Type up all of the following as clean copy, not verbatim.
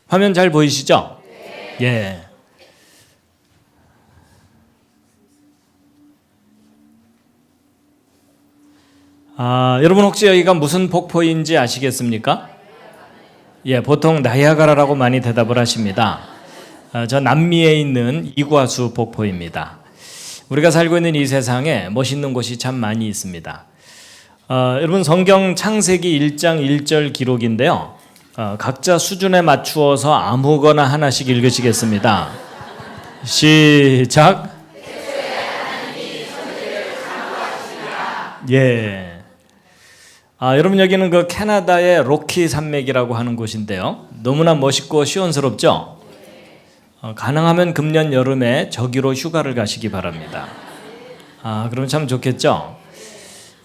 화면 잘 보이시죠? 예. 여러분 혹시 여기가 무슨 폭포인지 아시겠습니까? 예, 보통 나이아가라라고 많이 대답을 하십니다. 저 남미에 있는 이과수 폭포입니다. 우리가 살고 있는 이 세상에 멋있는 곳이 참 많이 있습니다. 여러분 성경 창세기 1장 1절 기록인데요. 각자 수준에 맞추어서 아무거나 하나씩 읽으시겠습니다. 시작. 예. 여러분 여기는 그 캐나다의 로키 산맥이라고 하는 곳인데요. 너무나 멋있고 시원스럽죠? 가능하면 금년 여름에 저기로 휴가를 가시기 바랍니다. 그럼 참 좋겠죠?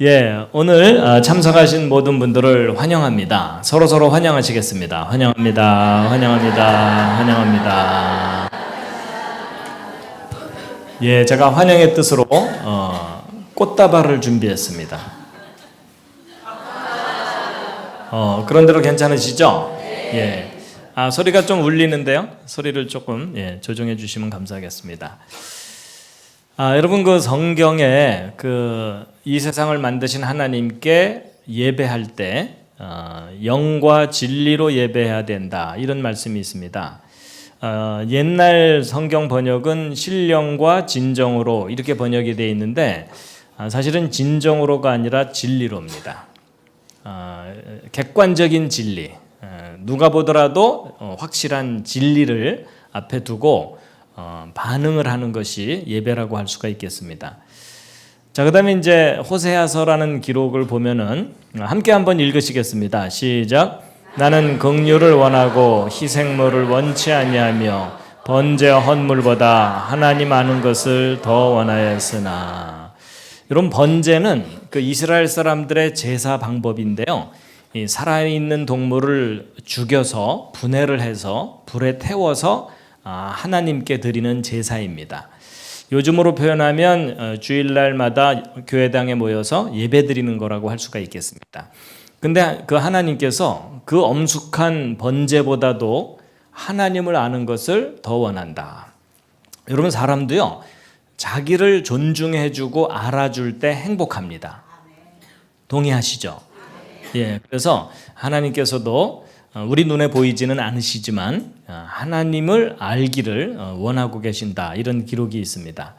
예, 오늘 참석하신 모든 분들을 환영합니다. 서로 환영하시겠습니다. 환영합니다. 환영합니다. 환영합니다. 예, 제가 환영의 뜻으로 꽃다발을 준비했습니다. 그런 대로 괜찮으시죠? 예. 소리가 좀 울리는데요. 소리를 조금 조정해 주시면 감사하겠습니다. 여러분 그 성경에 이 세상을 만드신 하나님께 예배할 때 영과 진리로 예배해야 된다 이런 말씀이 있습니다. 옛날 성경 번역은 신령과 진정으로 이렇게 번역이 되어 있는데 사실은 진정으로가 아니라 진리로입니다. 객관적인 진리, 누가 보더라도 확실한 진리를 앞에 두고 반응을 하는 것이 예배라고 할 수가 있겠습니다. 자, 그다음에 이제 호세아서라는 기록을 보면은 함께 한번 읽으시겠습니다. 시작. 나는 긍휼을 원하고 희생물을 원치 아니하며 번제와 헌물보다 하나님 아는 것을 더 원하였으나. 이런 번제는 그 이스라엘 사람들의 제사 방법인데요. 이 살아있는 동물을 죽여서 분해를 해서 불에 태워서 하나님께 드리는 제사입니다. 요즘으로 표현하면 주일날마다 교회당에 모여서 예배 드리는 거라고 할 수가 있겠습니다. 근데 그 하나님께서 그 엄숙한 번제보다도 하나님을 아는 것을 더 원한다. 여러분 사람도요. 자기를 존중해주고 알아줄 때 행복합니다. 동의하시죠? 예, 그래서 하나님께서도 우리 눈에 보이지는 않으시지만 하나님을 알기를 원하고 계신다 이런 기록이 있습니다.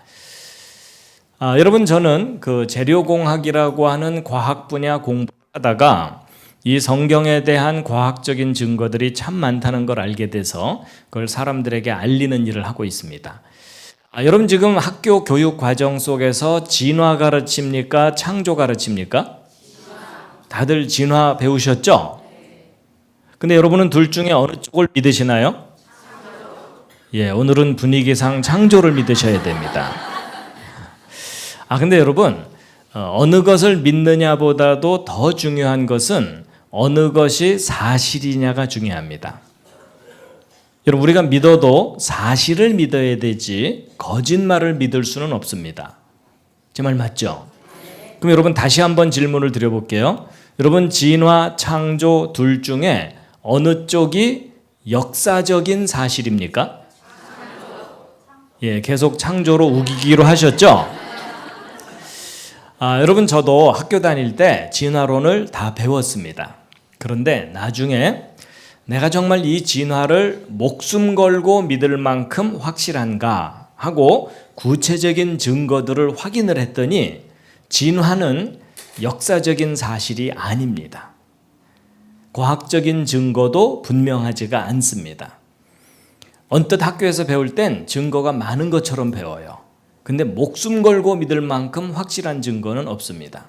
여러분 저는 그 재료공학이라고 하는 과학 분야 공부하다가 이 성경에 대한 과학적인 증거들이 참 많다는 걸 알게 돼서 그걸 사람들에게 알리는 일을 하고 있습니다. 여러분 지금 학교 교육 과정 속에서 진화 가르칩니까? 창조 가르칩니까? 다들 진화 배우셨죠? 근데 여러분은 둘 중에 어느 쪽을 믿으시나요? 예, 오늘은 분위기상 창조를 믿으셔야 됩니다. 근데 여러분 어느 것을 믿느냐보다도 더 중요한 것은 어느 것이 사실이냐가 중요합니다. 여러분 우리가 믿어도 사실을 믿어야 되지 거짓말을 믿을 수는 없습니다. 제 말 맞죠? 그럼 여러분 다시 한번 질문을 드려볼게요. 여러분 진화, 창조 둘 중에 어느 쪽이 역사적인 사실입니까? 예, 계속 창조로 우기기로 하셨죠? 여러분 저도 학교 다닐 때 진화론을 다 배웠습니다. 그런데 나중에 내가 정말 이 진화를 목숨 걸고 믿을 만큼 확실한가 하고 구체적인 증거들을 확인을 했더니 진화는 역사적인 사실이 아닙니다. 과학적인 증거도 분명하지가 않습니다. 언뜻 학교에서 배울 땐 증거가 많은 것처럼 배워요. 근데 목숨 걸고 믿을 만큼 확실한 증거는 없습니다.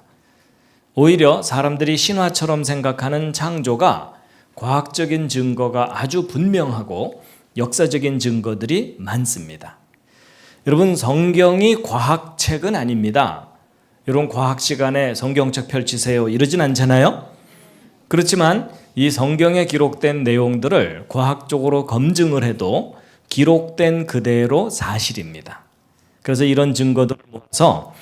오히려 사람들이 신화처럼 생각하는 창조가 과학적인 증거가 아주 분명하고 역사적인 증거들이 많습니다. 여러분 성경이 과학책은 아닙니다. 여러분 과학 시간에 성경책 펼치세요 이러진 않잖아요. 그렇지만 이 성경에 기록된 내용들을 과학적으로 검증을 해도 기록된 그대로 사실입니다. 그래서 이런 증거들을 모아서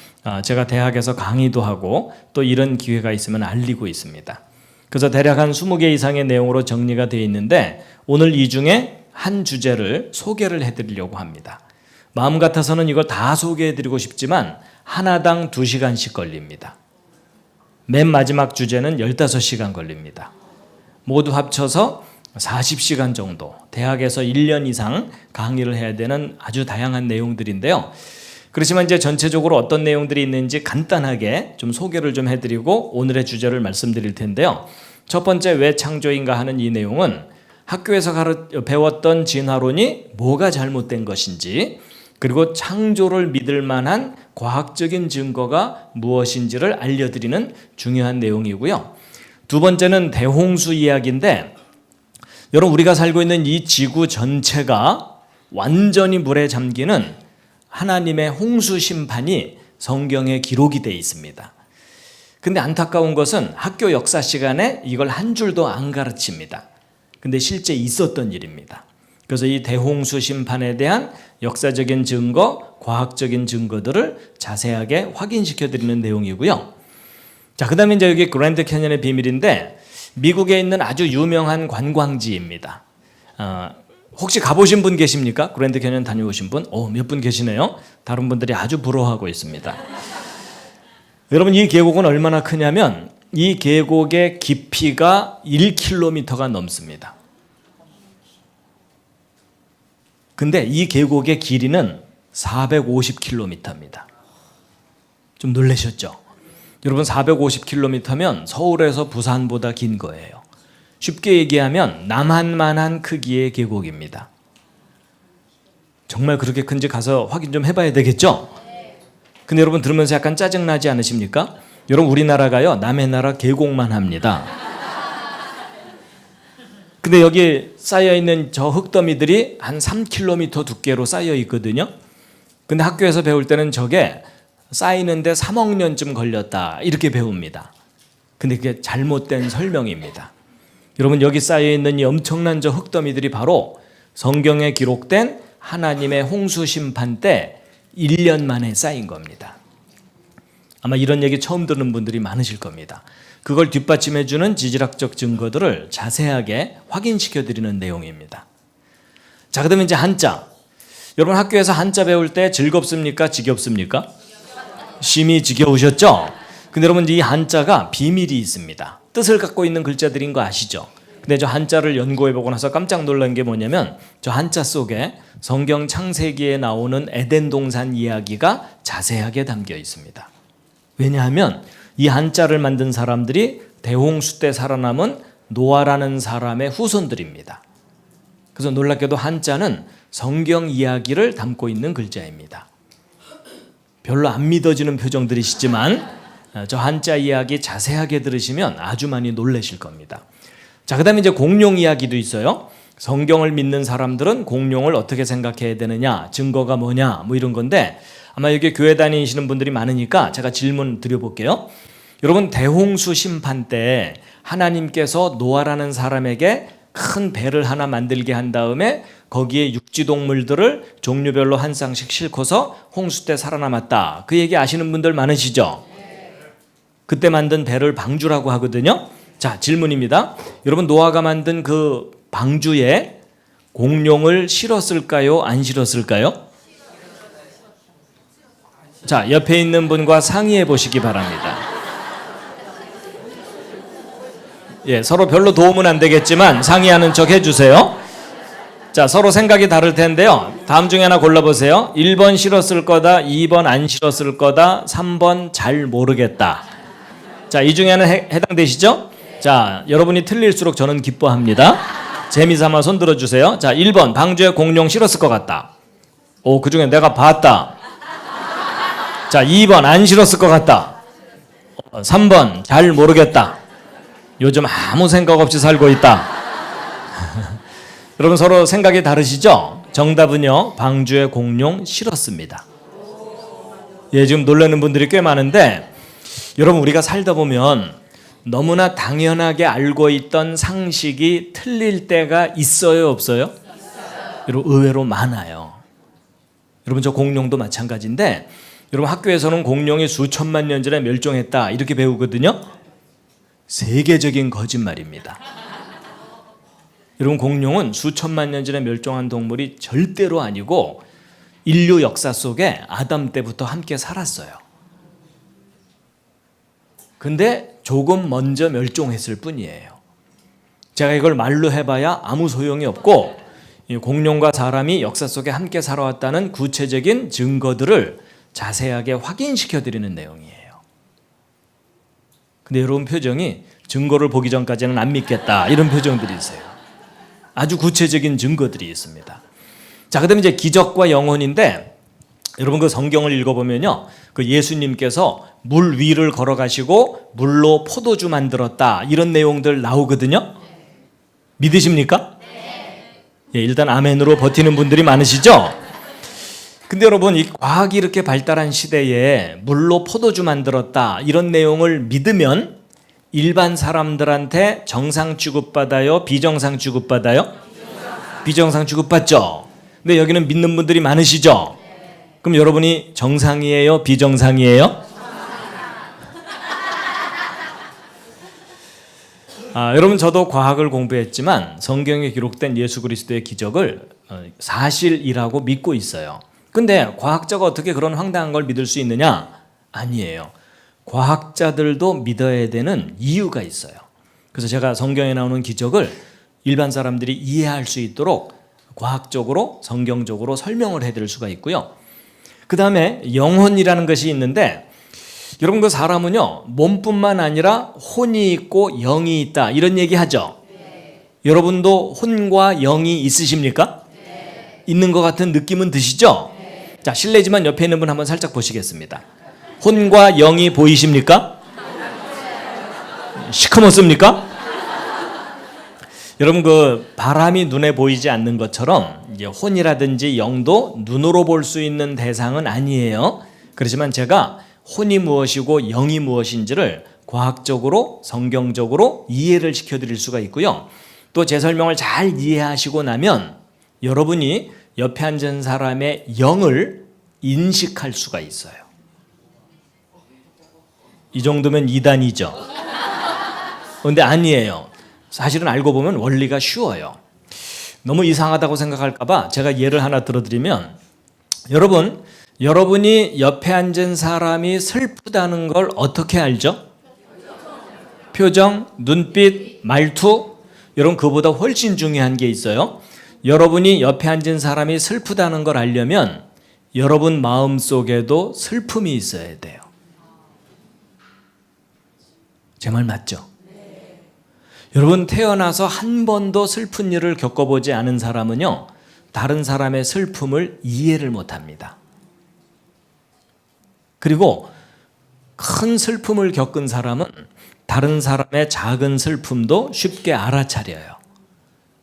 제가 대학에서 강의도 하고 또 이런 기회가 있으면 알리고 있습니다. 그래서 대략 한 20개 이상의 내용으로 정리가 되어 있는데 오늘 이 중에 한 주제를 소개를 해드리려고 합니다. 마음 같아서는 이걸 다 소개해드리고 싶지만 하나당 2시간씩 걸립니다. 맨 마지막 주제는 15시간 걸립니다. 모두 합쳐서 40시간 정도, 대학에서 1년 이상 강의를 해야 되는 아주 다양한 내용들인데요. 그렇지만 이제 전체적으로 어떤 내용들이 있는지 간단하게 좀 소개를 좀 해드리고 오늘의 주제를 말씀드릴 텐데요. 첫 번째, 왜 창조인가 하는 이 내용은 학교에서 배웠던 진화론이 뭐가 잘못된 것인지, 그리고 창조를 믿을 만한 과학적인 증거가 무엇인지를 알려드리는 중요한 내용이고요. 두 번째는 대홍수 이야기인데, 여러분 우리가 살고 있는 이 지구 전체가 완전히 물에 잠기는 하나님의 홍수 심판이 성경에 기록이 되어 있습니다. 근데 안타까운 것은 학교 역사 시간에 이걸 한 줄도 안 가르칩니다. 근데 실제 있었던 일입니다. 그래서 이 대홍수 심판에 대한 역사적인 증거, 과학적인 증거들을 자세하게 확인시켜 드리는 내용이고요. 자, 그 다음에 이제 여기 그랜드 캐년의 비밀인데, 미국에 있는 아주 유명한 관광지입니다. 혹시 가보신 분 계십니까? 그랜드 캐년 다녀오신 분? 몇 분 계시네요. 다른 분들이 아주 부러워하고 있습니다. 여러분, 이 계곡은 얼마나 크냐면 이 계곡의 깊이가 1km가 넘습니다. 근데 이 계곡의 길이는 450km입니다. 좀 놀라셨죠? 여러분, 450km면 서울에서 부산보다 긴 거예요. 쉽게 얘기하면 남한만한 크기의 계곡입니다. 정말 그렇게 큰지 가서 확인 좀 해봐야 되겠죠? 근데 여러분 들으면서 약간 짜증나지 않으십니까? 여러분, 우리나라가요 남의 나라 계곡만 합니다. 근데 여기 쌓여있는 저 흙더미들이 한 3km 두께로 쌓여 있거든요. 근데 학교에서 배울 때는 저게 쌓이는데 3억 년쯤 걸렸다 이렇게 배웁니다. 근데 그게 잘못된 설명입니다. 여러분, 여기 쌓여있는 이 엄청난 저 흙더미들이 바로 성경에 기록된 하나님의 홍수 심판 때 1년 만에 쌓인 겁니다. 아마 이런 얘기 처음 듣는 분들이 많으실 겁니다. 그걸 뒷받침해주는 지질학적 증거들을 자세하게 확인시켜드리는 내용입니다. 자, 그 다음에 이제 한자. 여러분, 학교에서 한자 배울 때 즐겁습니까? 지겹습니까? 심히 지겨우셨죠? 근데 여러분, 이 한자가 비밀이 있습니다. 뜻을 갖고 있는 글자들인 거 아시죠? 근데 저 한자를 연구해보고 나서 깜짝 놀란 게 뭐냐면 저 한자 속에 성경 창세기에 나오는 에덴 동산 이야기가 자세하게 담겨 있습니다. 왜냐하면 이 한자를 만든 사람들이 대홍수 때 살아남은 노아라는 사람의 후손들입니다. 그래서 놀랍게도 한자는 성경 이야기를 담고 있는 글자입니다. 별로 안 믿어지는 표정들이시지만 저 한자 이야기 자세하게 들으시면 아주 많이 놀라실 겁니다. 자, 그 다음에 이제 공룡 이야기도 있어요. 성경을 믿는 사람들은 공룡을 어떻게 생각해야 되느냐, 증거가 뭐냐, 뭐 이런 건데 아마 여기 교회 다니시는 분들이 많으니까 제가 질문 드려볼게요. 여러분, 대홍수 심판 때 하나님께서 노아라는 사람에게 큰 배를 하나 만들게 한 다음에 거기에 육지동물들을 종류별로 한 쌍씩 싣고서 홍수 때 살아남았다. 그 얘기 아시는 분들 많으시죠? 그때 만든 배를 방주라고 하거든요. 자, 질문입니다. 여러분, 노아가 만든 그 방주에 공룡을 실었을까요? 안 실었을까요? 자, 옆에 있는 분과 상의해 보시기 바랍니다. 예, 서로 별로 도움은 안 되겠지만 상의하는 척 해주세요. 자, 서로 생각이 다를 텐데요. 다음 중에 하나 골라보세요. 1번 실었을 거다, 2번 안 실었을 거다, 3번 잘 모르겠다. 자, 이 중에 하나 해당되시죠? 자, 여러분이 틀릴수록 저는 기뻐합니다. 재미삼아 손 들어주세요. 자, 1번 방주에 공룡 실었을 것 같다. 오, 그 중에 내가 봤다. 자, 2번 안 실었을 것 같다. 3번 잘 모르겠다. 요즘 아무 생각 없이 살고 있다. 여러분, 서로 생각이 다르시죠? 정답은요, 방주에 공룡 실었습니다. 예, 지금 놀라는 분들이 꽤 많은데 여러분, 우리가 살다 보면 너무나 당연하게 알고 있던 상식이 틀릴 때가 있어요, 없어요? 여러분, 의외로 많아요. 여러분, 저 공룡도 마찬가지인데 여러분, 학교에서는 공룡이 수천만 년 전에 멸종했다 이렇게 배우거든요. 세계적인 거짓말입니다. 여러분, 공룡은 수천만 년 전에 멸종한 동물이 절대로 아니고 인류 역사 속에 아담 때부터 함께 살았어요. 근데 조금 먼저 멸종했을 뿐이에요. 제가 이걸 말로 해봐야 아무 소용이 없고, 이 공룡과 사람이 역사 속에 함께 살아왔다는 구체적인 증거들을 자세하게 확인시켜 드리는 내용이에요. 근데 여러분 표정이 증거를 보기 전까지는 안 믿겠다, 이런 표정들이 있어요. 아주 구체적인 증거들이 있습니다. 자, 그다음에 이제 기적과 영혼인데, 여러분 그 성경을 읽어보면요, 그 예수님께서 물 위를 걸어가시고 물로 포도주 만들었다, 이런 내용들 나오거든요. 믿으십니까? 예, 일단 아멘으로 버티는 분들이 많으시죠? 근데 여러분, 이 과학이 이렇게 발달한 시대에 물로 포도주 만들었다, 이런 내용을 믿으면 일반 사람들한테 정상 취급받아요? 비정상 취급받아요? 비정상 취급받죠? 근데 여기는 믿는 분들이 많으시죠? 그럼 여러분이 정상이에요? 비정상이에요? 여러분, 저도 과학을 공부했지만 성경에 기록된 예수 그리스도의 기적을 사실이라고 믿고 있어요. 근데 과학자가 어떻게 그런 황당한 걸 믿을 수 있느냐? 아니에요. 과학자들도 믿어야 되는 이유가 있어요. 그래서 제가 성경에 나오는 기적을 일반 사람들이 이해할 수 있도록 과학적으로, 성경적으로 설명을 해드릴 수가 있고요. 그 다음에 영혼이라는 것이 있는데, 여러분 그 사람은요, 몸뿐만 아니라 혼이 있고 영이 있다, 이런 얘기 하죠. 여러분도 혼과 영이 있으십니까? 있는 것 같은 느낌은 드시죠? 자, 실례지만 옆에 있는 분 한번 살짝 보시겠습니다. 혼과 영이 보이십니까? 시커멓습니까? 여러분, 그 바람이 눈에 보이지 않는 것처럼 이제 혼이라든지 영도 눈으로 볼 수 있는 대상은 아니에요. 그렇지만 제가 혼이 무엇이고 영이 무엇인지를 과학적으로, 성경적으로 이해를 시켜드릴 수가 있고요. 또 제 설명을 잘 이해하시고 나면 여러분이 옆에 앉은 사람의 영을 인식할 수가 있어요. 이 정도면 이단이죠. 그런데 아니에요. 사실은 알고 보면 원리가 쉬워요. 너무 이상하다고 생각할까봐 제가 예를 하나 들어드리면, 여러분이 옆에 앉은 사람이 슬프다는 걸 어떻게 알죠? 표정, 눈빛, 말투. 여러분, 그보다 훨씬 중요한 게 있어요. 여러분이 옆에 앉은 사람이 슬프다는 걸 알려면 여러분 마음속에도 슬픔이 있어야 돼요. 제 말 맞죠? 여러분, 태어나서 한 번도 슬픈 일을 겪어보지 않은 사람은요, 다른 사람의 슬픔을 이해를 못합니다. 그리고 큰 슬픔을 겪은 사람은 다른 사람의 작은 슬픔도 쉽게 알아차려요.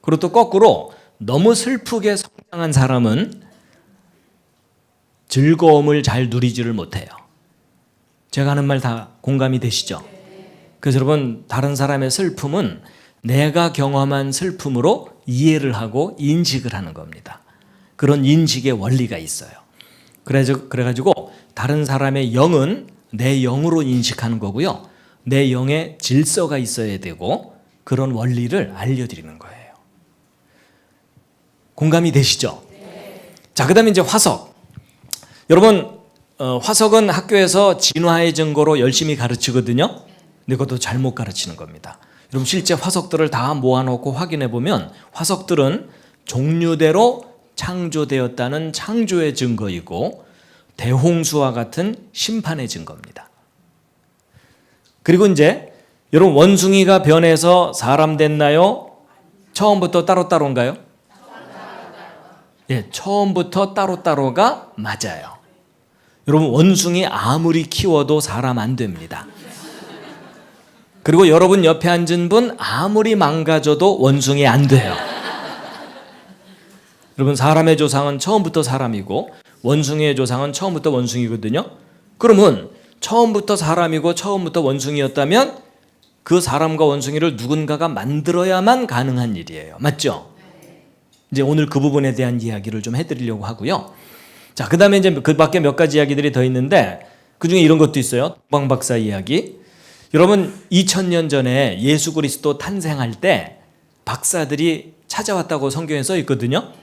그리고 또 거꾸로 너무 슬프게 성장한 사람은 즐거움을 잘 누리지를 못해요. 제가 하는 말 다 공감이 되시죠? 그래서 여러분, 다른 사람의 슬픔은 내가 경험한 슬픔으로 이해를 하고 인식을 하는 겁니다. 그런 인식의 원리가 있어요. 그래가지고 다른 사람의 영은 내 영으로 인식하는 거고요. 내 영에 질서가 있어야 되고, 그런 원리를 알려드리는 거예요. 공감이 되시죠? 자, 그 다음에 이제 화석. 여러분, 화석은 학교에서 진화의 증거로 열심히 가르치거든요. 근데 그것도 잘못 가르치는 겁니다. 여러분, 실제 화석들을 다 모아놓고 확인해 보면 화석들은 종류대로 창조되었다는 창조의 증거이고, 대홍수와 같은 심판의 증거입니다. 그리고 이제 여러분, 원숭이가 변해서 사람 됐나요? 처음부터 따로따로인가요? 예, 처음부터 따로따로가 맞아요. 여러분, 원숭이 아무리 키워도 사람 안 됩니다. 그리고 여러분 옆에 앉은 분 아무리 망가져도 원숭이 안 돼요. 여러분, 사람의 조상은 처음부터 사람이고 원숭이의 조상은 처음부터 원숭이거든요. 그러면 처음부터 사람이고 처음부터 원숭이였다면 그 사람과 원숭이를 누군가가 만들어야만 가능한 일이에요. 맞죠? 이제 오늘 그 부분에 대한 이야기를 좀 해드리려고 하고요. 자, 그 다음에 이제 그 밖에 몇 가지 이야기들이 더 있는데, 그 중에 이런 것도 있어요. 동방 박사 이야기. 여러분 2000년 전에 예수 그리스도 탄생할 때 박사들이 찾아왔다고 성경에 써 있거든요.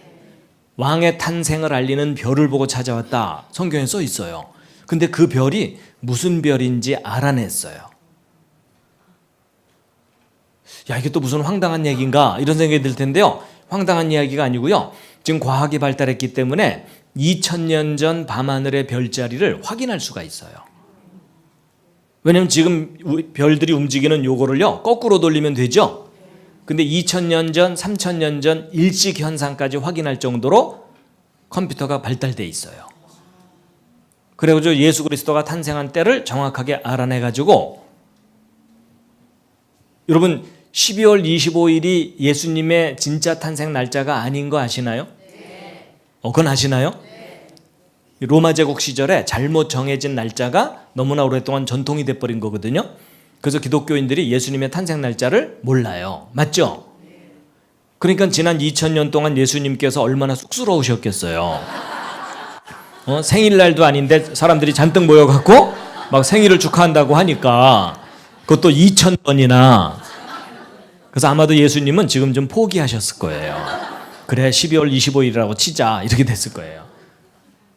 왕의 탄생을 알리는 별을 보고 찾아왔다 성경에 써 있어요. 근데 그 별이 무슨 별인지 알아냈어요. 야, 이게 또 무슨 황당한 얘기인가 이런 생각이 들 텐데요. 황당한 이야기가 아니고요. 지금 과학이 발달했기 때문에 2000년 전 밤하늘의 별자리를 확인할 수가 있어요. 왜냐면 지금 별들이 움직이는 요거를요 거꾸로 돌리면 되죠. 근데 2000년 전, 3000년 전 일식 현상까지 확인할 정도로 컴퓨터가 발달돼 있어요. 그래가지고 예수 그리스도가 탄생한 때를 정확하게 알아내가지고, 여러분 12월 25일이 예수님의 진짜 탄생 날짜가 아닌 거 아시나요? 그건 아시나요? 로마 제국 시절에 잘못 정해진 날짜가 너무나 오랫동안 전통이 돼버린 거거든요. 그래서 기독교인들이 예수님의 탄생 날짜를 몰라요. 맞죠? 그러니까 지난 2000년 동안 예수님께서 얼마나 쑥스러우셨겠어요. 생일날도 아닌데 사람들이 잔뜩 모여갖고 막 생일을 축하한다고 하니까, 그것도 2000번이나. 그래서 아마도 예수님은 지금 좀 포기하셨을 거예요. 그래 12월 25일이라고 치자 이렇게 됐을 거예요.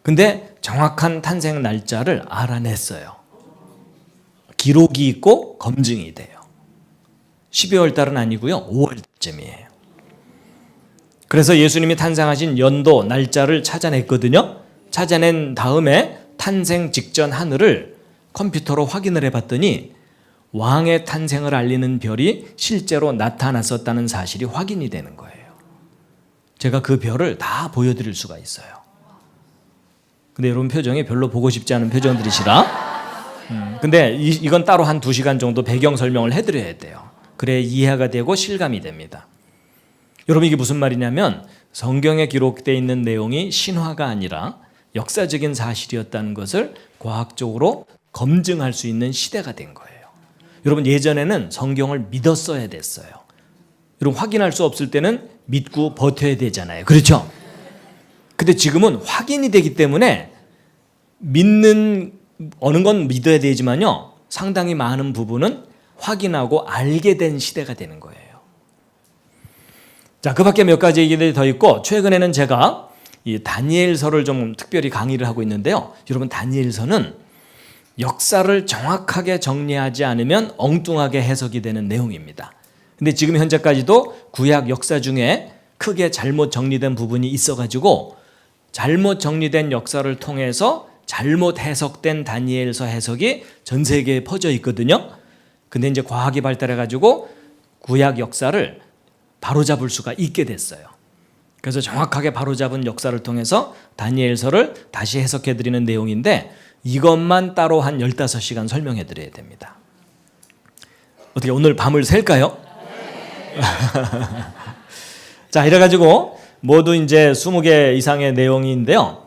근데 정확한 탄생 날짜를 알아냈어요. 기록이 있고 검증이 돼요. 12월 달은 아니고요 5월 달쯤이에요. 그래서 예수님이 탄생하신 연도 날짜를 찾아냈거든요. 찾아낸 다음에 탄생 직전 하늘을 컴퓨터로 확인을 해봤더니 왕의 탄생을 알리는 별이 실제로 나타났었다는 사실이 확인이 되는 거예요. 제가 그 별을 다 보여드릴 수가 있어요. 근데 여러분 표정이 별로 보고 싶지 않은 표정들이시라. 근데 이건 따로 한 2시간 정도 배경 설명을 해드려야 돼요. 그래야 이해가 되고 실감이 됩니다. 여러분 이게 무슨 말이냐면, 성경에 기록되어 있는 내용이 신화가 아니라 역사적인 사실이었다는 것을 과학적으로 검증할 수 있는 시대가 된 거예요. 여러분 예전에는 성경을 믿었어야 됐어요. 여러분 확인할 수 없을 때는 믿고 버텨야 되잖아요. 그렇죠? 근데 지금은 확인이 되기 때문에 믿는 어느 건 믿어야 되지만요, 상당히 많은 부분은 확인하고 알게 된 시대가 되는 거예요. 자, 그 밖에 몇 가지 얘기들이 더 있고, 최근에는 제가 이 다니엘서를 좀 특별히 강의를 하고 있는데요. 여러분 다니엘서는 역사를 정확하게 정리하지 않으면 엉뚱하게 해석이 되는 내용입니다. 근데 지금 현재까지도 구약 역사 중에 크게 잘못 정리된 부분이 있어가지고 잘못 정리된 역사를 통해서 잘못 해석된 다니엘서 해석이 전 세계에 퍼져 있거든요. 근데 이제 과학이 발달해가지고 구약 역사를 바로잡을 수가 있게 됐어요. 그래서 정확하게 바로잡은 역사를 통해서 다니엘서를 다시 해석해드리는 내용인데, 이것만 따로 한 15시간 설명해드려야 됩니다. 어떻게 오늘 밤을 셀까요? 자, 이래가지고 모두 이제 20개 이상의 내용인데요.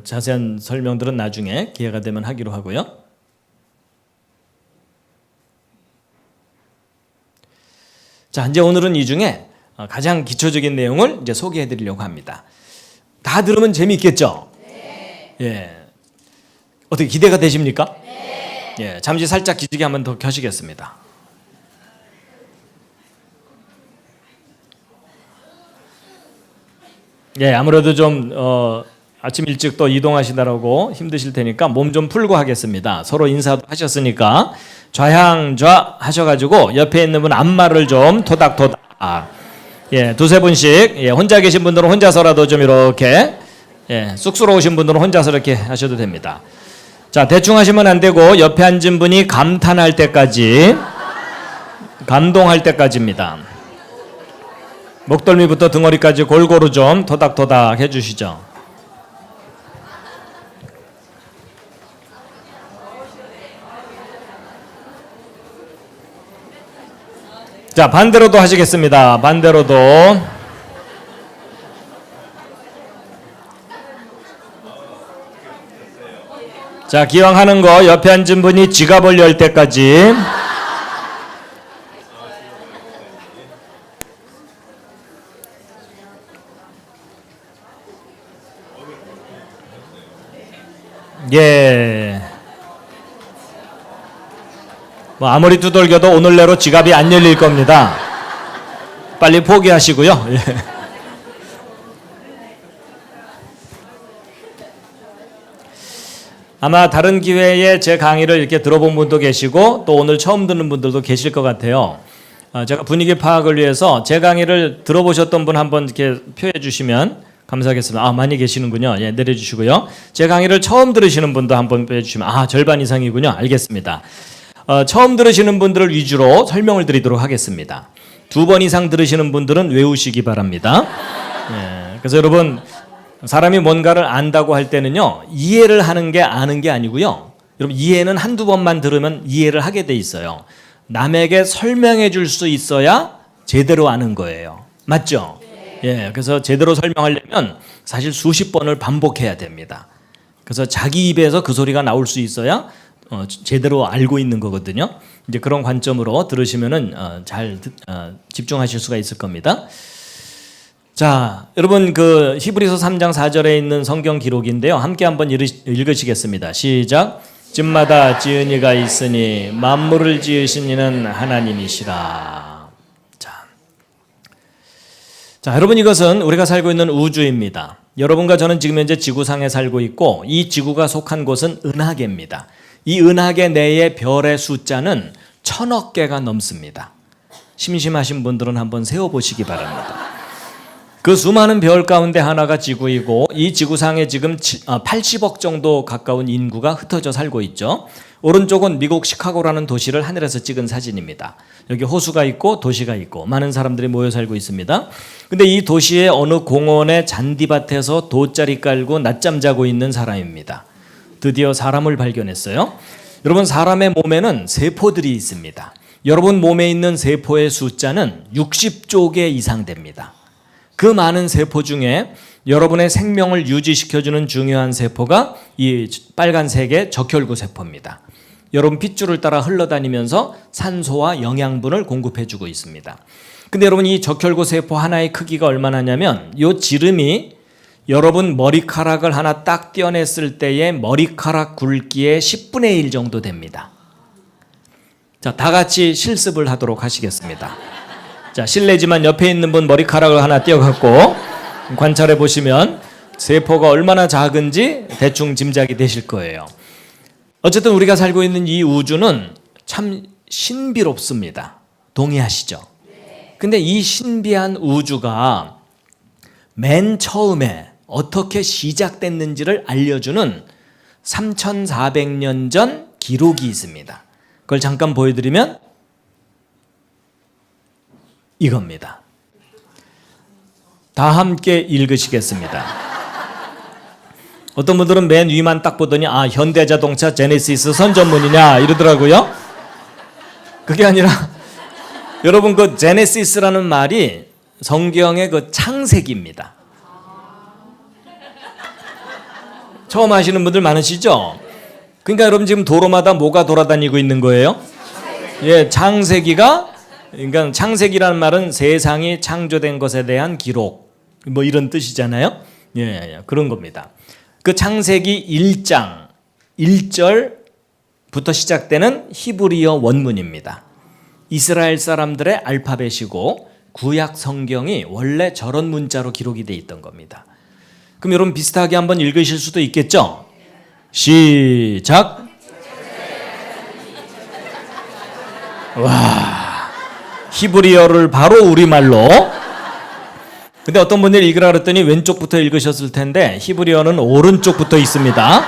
자세한 설명들은 나중에 기회가 되면 하기로 하고요. 자, 이제 오늘은 이 중에 가장 기초적인 내용을 이제 소개해 드리려고 합니다. 다 들으면 재미있겠죠? 네. 어떻게 기대가 되십니까? 네. 잠시 살짝 기지개 한번 더 켜시겠습니다. 아무래도 좀 아침 일찍 또 이동하시느라고 힘드실 테니까 몸 좀 풀고 하겠습니다. 서로 인사도 하셨으니까 좌향좌 하셔가지고 옆에 있는 분 앞말을 좀 토닥토닥, 2-3분씩, 혼자 계신 분들은 혼자서라도 좀 이렇게, 쑥스러우신 분들은 혼자서 이렇게 하셔도 됩니다. 자, 대충 하시면 안 되고 옆에 앉은 분이 감탄할 때까지, 감동할 때까지입니다. 목덜미부터 등허리까지 골고루 좀 토닥토닥 해주시죠. 자, 반대로도 하시겠습니다. 반대로도. 자, 기왕 하는 거 옆에 앉은 분이 지갑을 열 때까지. 뭐 아무리 두들겨도 오늘 내로 지갑이 안 열릴 겁니다. 빨리 포기하시고요. 예. 아마 다른 기회에 제 강의를 이렇게 들어본 분도 계시고 또 오늘 처음 듣는 분들도 계실 것 같아요. 제가 분위기 파악을 위해서 제 강의를 들어보셨던 분 한번 이렇게 표해 주시면 감사하겠습니다. 많이 계시는군요. 예, 내려주시고요. 제 강의를 처음 들으시는 분도 한번 빼주시면 절반 이상이군요. 알겠습니다. 처음 들으시는 분들을 위주로 설명을 드리도록 하겠습니다. 2번 이상 들으시는 분들은 외우시기 바랍니다. 예, 그래서 여러분 사람이 뭔가를 안다고 할 때는요, 이해를 하는 게 아는 게 아니고요. 여러분 이해는 한두 번만 들으면 이해를 하게 돼 있어요. 남에게 설명해 줄 수 있어야 제대로 아는 거예요. 맞죠? 예, 그래서 제대로 설명하려면 사실 수십 번을 반복해야 됩니다. 그래서 자기 입에서 그 소리가 나올 수 있어야 제대로 알고 있는 거거든요. 이제 그런 관점으로 들으시면은 잘 집중하실 수가 있을 겁니다. 자, 여러분 그 히브리서 3장 4절에 있는 성경 기록인데요. 함께 한번 읽으시겠습니다. 시작. 집마다 지은 이가 있으니 만물을 지으신 이는 하나님이시라. 자, 여러분 이것은 우리가 살고 있는 우주입니다. 여러분과 저는 지금 현재 지구상에 살고 있고 이 지구가 속한 곳은 은하계입니다. 이 은하계 내의 별의 숫자는 1000억 개가 넘습니다. 심심하신 분들은 한번 세어보시기 바랍니다. 그 수많은 별 가운데 하나가 지구이고 이 지구상에 지금 80억 정도 가까운 인구가 흩어져 살고 있죠. 오른쪽은 미국 시카고라는 도시를 하늘에서 찍은 사진입니다. 여기 호수가 있고 도시가 있고 많은 사람들이 모여 살고 있습니다. 근데 이 도시의 어느 공원의 잔디밭에서 돗자리 깔고 낮잠 자고 있는 사람입니다. 드디어 사람을 발견했어요. 여러분 사람의 몸에는 세포들이 있습니다. 여러분 몸에 있는 세포의 숫자는 60조 개 이상 됩니다. 그 많은 세포 중에 여러분의 생명을 유지시켜주는 중요한 세포가 이 빨간색의 적혈구 세포입니다. 여러분 핏줄을 따라 흘러다니면서 산소와 영양분을 공급해주고 있습니다. 근데 여러분 이 적혈구 세포 하나의 크기가 얼마나냐면 이 지름이 여러분 머리카락을 하나 딱 떼어냈을 때의 머리카락 굵기의 10분의 1 정도 됩니다. 자, 다 같이 실습을 하도록 하시겠습니다. 자, 실례지만 옆에 있는 분 머리카락을 하나 떼어갖고 관찰해 보시면 세포가 얼마나 작은지 대충 짐작이 되실 거예요. 어쨌든 우리가 살고 있는 이 우주는 참 신비롭습니다. 동의하시죠? 근데 이 신비한 우주가 맨 처음에 어떻게 시작됐는지를 알려주는 3400년 전 기록이 있습니다. 그걸 잠깐 보여드리면 이겁니다. 다 함께 읽으시겠습니다. 어떤 분들은 맨 위만 딱 보더니 현대자동차 제네시스 선전문이냐 이러더라고요. 그게 아니라 여러분 그 제네시스라는 말이 성경의 그 창세기입니다. 처음 하시는 분들 많으시죠? 그러니까 여러분 지금 도로마다 뭐가 돌아다니고 있는 거예요? 예, 창세기가 그러니까 창세기라는 말은 세상이 창조된 것에 대한 기록 뭐 이런 뜻이잖아요. 예, 그런 겁니다. 그 창세기 1장 1절부터 시작되는 히브리어 원문입니다. 이스라엘 사람들의 알파벳이고 구약 성경이 원래 저런 문자로 기록이 돼 있던 겁니다. 그럼 여러분 비슷하게 한번 읽으실 수도 있겠죠? 시작. 와, 히브리어를 바로 우리말로. 근데 어떤 분들이 읽으라 그랬더니 왼쪽부터 읽으셨을 텐데 히브리어는 오른쪽부터 있습니다.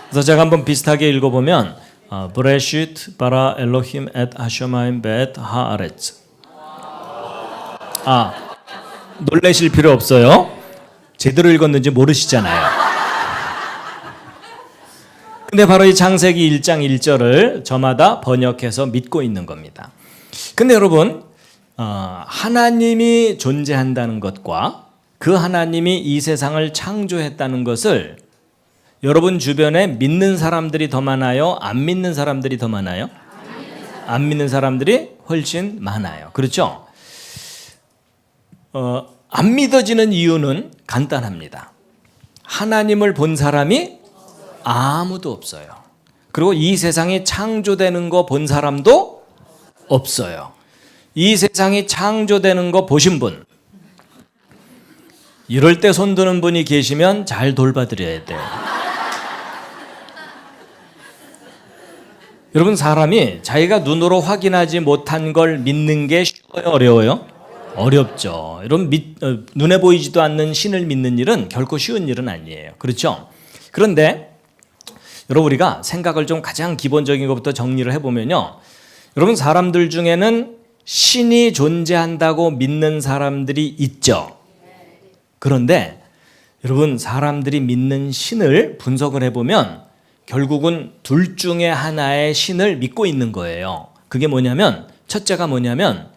그래서 제가 한번 비슷하게 읽어보면 브레시트 바라 엘로힘 엣 하셔마임 벳 하아렛. 놀라실 필요 없어요. 제대로 읽었는지 모르시잖아요. 근데 바로 이 창세기 1장 1절을 저마다 번역해서 믿고 있는 겁니다. 근데 여러분 하나님이 존재한다는 것과 그 하나님이 이 세상을 창조했다는 것을 여러분 주변에 믿는 사람들이 더 많아요? 안 믿는 사람들이 더 많아요? 안 믿는 사람들이 훨씬 많아요. 그렇죠? 안 믿어지는 이유는 간단합니다. 하나님을 본 사람이 아무도 없어요. 그리고 이 세상이 창조되는 거 본 사람도 없어요. 이 세상이 창조되는 거 보신 분, 이럴 때 손 드는 분이 계시면 잘 돌봐드려야 돼요. 여러분, 사람이 자기가 눈으로 확인하지 못한 걸 믿는 게 쉬워요, 어려워요? 어렵죠. 여러분, 눈에 보이지도 않는 신을 믿는 일은 결코 쉬운 일은 아니에요. 그렇죠? 그런데 여러분, 우리가 생각을 좀 가장 기본적인 것부터 정리를 해보면요, 여러분, 사람들 중에는 신이 존재한다고 믿는 사람들이 있죠. 그런데 여러분, 사람들이 믿는 신을 분석을 해보면 결국은 둘 중에 하나의 신을 믿고 있는 거예요. 그게 뭐냐면, 첫째가 뭐냐면,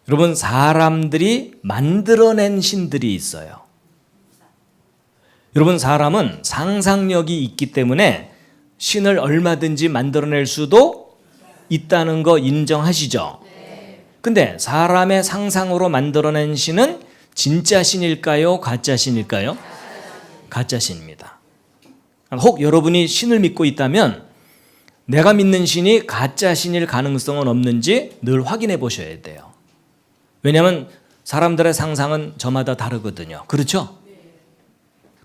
여러분, 사람들이 만들어낸 신들이 있어요. 여러분, 사람은 상상력이 있기 때문에 신을 얼마든지 만들어낼 수도 있다는 거 인정하시죠? 근데 사람의 상상으로 만들어낸 신은 진짜 신일까요? 가짜 신일까요? 가짜 신입니다. 혹 여러분이 신을 믿고 있다면 내가 믿는 신이 가짜 신일 가능성은 없는지 늘 확인해 보셔야 돼요. 왜냐하면 사람들의 상상은 저마다 다르거든요. 그렇죠?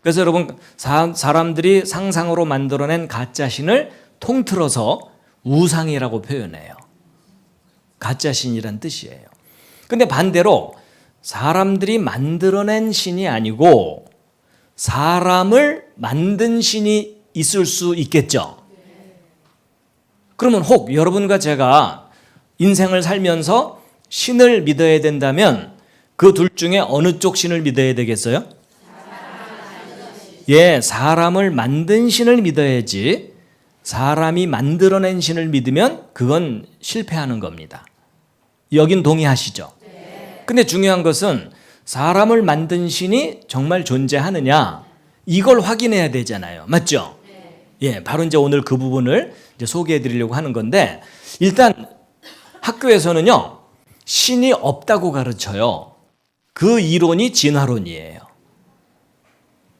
그래서 여러분, 사람들이 상상으로 만들어낸 가짜 신을 통틀어서 우상이라고 표현해요. 가짜 신이란 뜻이에요. 근데 반대로 사람들이 만들어낸 신이 아니고 사람을 만든 신이 있을 수 있겠죠. 그러면 혹 여러분과 제가 인생을 살면서 신을 믿어야 된다면 그 둘 중에 어느 쪽 신을 믿어야 되겠어요? 예, 사람을 만든 신을 믿어야지 사람이 만들어낸 신을 믿으면 그건 실패하는 겁니다. 여긴 동의하시죠? 근데 중요한 것은 사람을 만든 신이 정말 존재하느냐, 이걸 확인해야 되잖아요. 맞죠? 예, 바로 이제 오늘 그 부분을 이제 소개해 드리려고 하는 건데, 일단 학교에서는요, 신이 없다고 가르쳐요. 그 이론이 진화론이에요.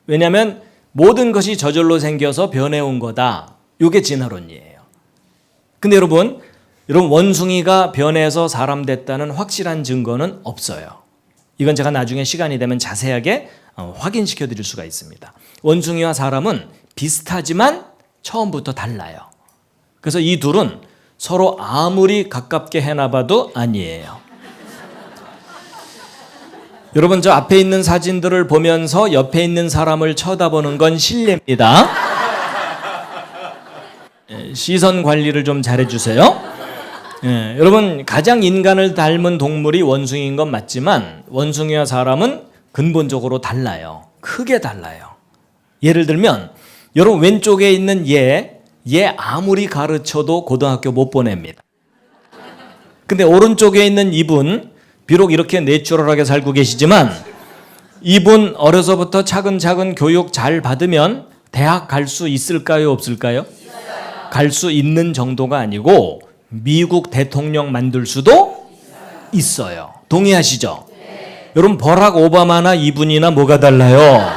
왜냐하면 모든 것이 저절로 생겨서 변해온 거다. 이게 진화론이에요. 근데 여러분 원숭이가 변해서 사람 됐다는 확실한 증거는 없어요. 이건 제가 나중에 시간이 되면 자세하게 확인시켜 드릴 수가 있습니다. 원숭이와 사람은 비슷하지만 처음부터 달라요. 그래서 이 둘은 서로 아무리 가깝게 해놔봐도 아니에요. 여러분, 저 앞에 있는 사진들을 보면서 옆에 있는 사람을 쳐다보는 건 실례입니다. 시선 관리를 좀 잘해주세요. 예, 여러분, 가장 인간을 닮은 동물이 원숭이인 건 맞지만 원숭이와 사람은 근본적으로 달라요. 크게 달라요. 예를 들면 여러분, 왼쪽에 있는 얘 아무리 가르쳐도 고등학교 못 보냅니다. 근데 오른쪽에 있는 이분, 비록 이렇게 내추럴하게 살고 계시지만 이분 어려서부터 차근차근 교육 잘 받으면 대학 갈 수 있을까요? 없을까요? 갈 수 있는 정도가 아니고 미국 대통령 만들 수도 있어요. 동의하시죠? 여러분, 버락 오바마나 이분이나 뭐가 달라요?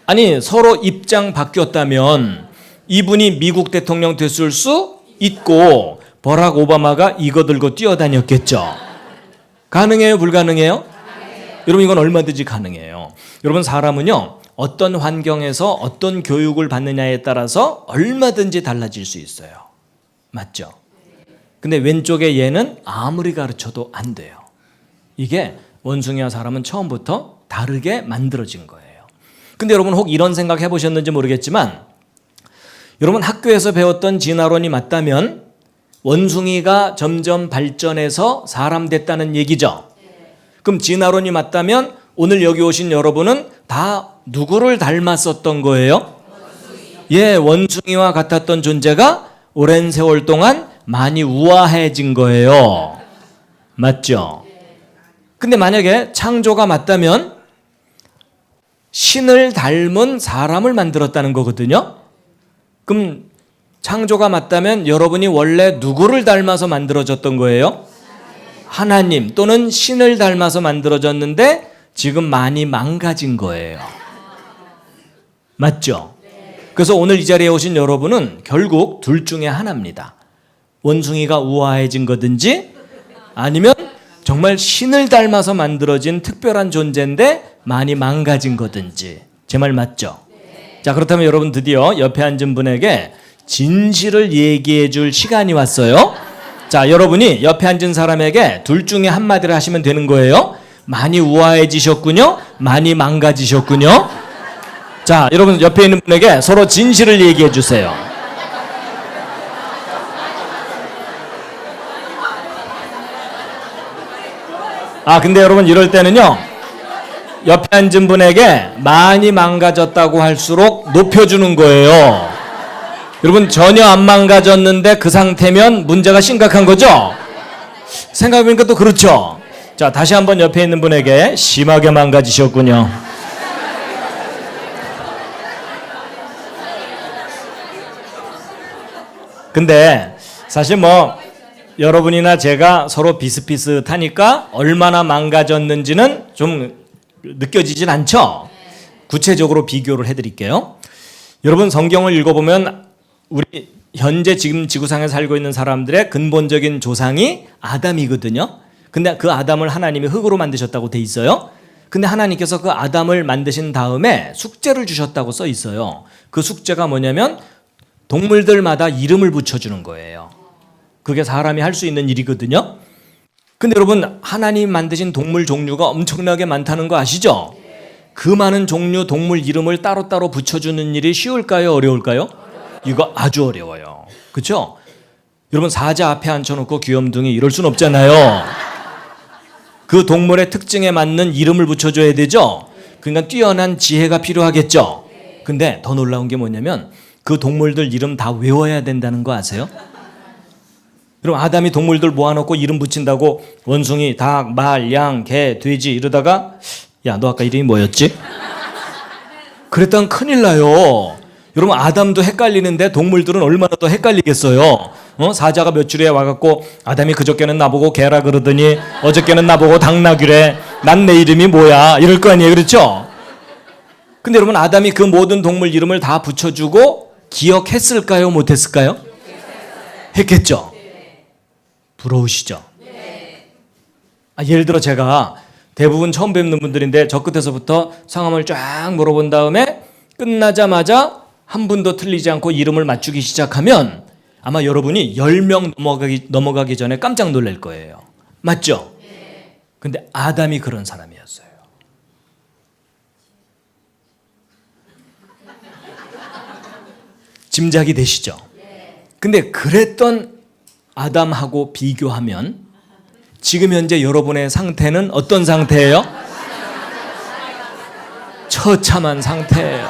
아니, 서로 입장 바뀌었다면 이분이 미국 대통령 됐을 수 있고 버락 오바마가 이거 들고 뛰어다녔겠죠. 가능해요? 불가능해요? 여러분, 이건 얼마든지 가능해요. 여러분, 사람은요, 어떤 환경에서 어떤 교육을 받느냐에 따라서 얼마든지 달라질 수 있어요. 맞죠? 근데 왼쪽에 얘는 아무리 가르쳐도 안 돼요. 이게 원숭이와 사람은 처음부터 다르게 만들어진 거예요. 근데 여러분, 혹 이런 생각 해보셨는지 모르겠지만 여러분, 학교에서 배웠던 진화론이 맞다면 원숭이가 점점 발전해서 사람 됐다는 얘기죠. 그럼 진화론이 맞다면 오늘 여기 오신 여러분은 다 누구를 닮았었던 거예요? 예, 원숭이와 같았던 존재가 오랜 세월 동안 많이 우아해진 거예요. 맞죠? 근데 만약에 창조가 맞다면 신을 닮은 사람을 만들었다는 거거든요. 그럼 창조가 맞다면 여러분이 원래 누구를 닮아서 만들어졌던 거예요? 하나님 또는 신을 닮아서 만들어졌는데 지금 많이 망가진 거예요. 맞죠? 그래서 오늘 이 자리에 오신 여러분은 결국 둘 중에 하나입니다. 원숭이가 우아해진 거든지 아니면 정말 신을 닮아서 만들어진 특별한 존재인데 많이 망가진 거든지. 제 말 맞죠? 자, 그렇다면 여러분 드디어 옆에 앉은 분에게 진실을 얘기해 줄 시간이 왔어요. 자, 여러분이 옆에 앉은 사람에게 둘 중에 한마디를 하시면 되는 거예요. 많이 우아해지셨군요. 많이 망가지셨군요. 자, 여러분 옆에 있는 분에게 서로 진실을 얘기해 주세요. 근데 여러분 이럴 때는요, 옆에 앉은 분에게 많이 망가졌다고 할수록 높여주는 거예요. 여러분 전혀 안 망가졌는데 그 상태면 문제가 심각한 거죠? 생각해보니까 또 그렇죠? 자, 다시 한번 옆에 있는 분에게 심하게 망가지셨군요. 근데 사실 여러분이나 제가 서로 비슷비슷하니까 얼마나 망가졌는지는 좀 느껴지진 않죠? 구체적으로 비교를 해드릴게요. 여러분 성경을 읽어보면 우리 현재 지금 지구상에 살고 있는 사람들의 근본적인 조상이 아담이거든요. 근데 그 아담을 하나님이 흙으로 만드셨다고 돼 있어요. 근데 하나님께서 그 아담을 만드신 다음에 숙제를 주셨다고 써 있어요. 그 숙제가 뭐냐면 동물들마다 이름을 붙여주는 거예요. 그게 사람이 할 수 있는 일이거든요. 근데 여러분 하나님 만드신 동물 종류가 엄청나게 많다는 거 아시죠? 그 많은 종류 동물 이름을 따로따로 붙여주는 일이 쉬울까요? 어려울까요? 이거 아주 어려워요. 그렇죠? 여러분 사자 앞에 앉혀놓고 귀염둥이 이럴 순 없잖아요. 그 동물의 특징에 맞는 이름을 붙여줘야 되죠? 그러니까 뛰어난 지혜가 필요하겠죠? 근데 더 놀라운 게 뭐냐면 그 동물들 이름 다 외워야 된다는 거 아세요? 그럼 아담이 동물들 모아놓고 이름 붙인다고 원숭이, 닭, 말, 양, 개, 돼지 이러다가 야, 너 아까 이름이 뭐였지? 그랬다면 큰일 나요. 여러분 아담도 헷갈리는데 동물들은 얼마나 더 헷갈리겠어요. 사자가 몇 줄에 와갖고 아담이 그저께는 나보고 개라 그러더니 어저께는 나보고 닭나귀래. 난 내 이름이 뭐야? 이럴 거 아니에요. 그렇죠? 근데 여러분 아담이 그 모든 동물 이름을 다 붙여주고 기억했을까요? 못했을까요? 했겠죠? 부러우시죠? 예를 들어 제가 대부분 처음 뵙는 분들인데 저 끝에서부터 성함을 쫙 물어본 다음에 끝나자마자 한 분도 틀리지 않고 이름을 맞추기 시작하면 아마 여러분이 10명 넘어가기 전에 깜짝 놀랄 거예요. 맞죠? 근데 아담이 그런 사람이었어요. 짐작이 되시죠? 근데 그랬던 아담하고 비교하면 지금 현재 여러분의 상태는 어떤 상태예요? 처참한 상태예요.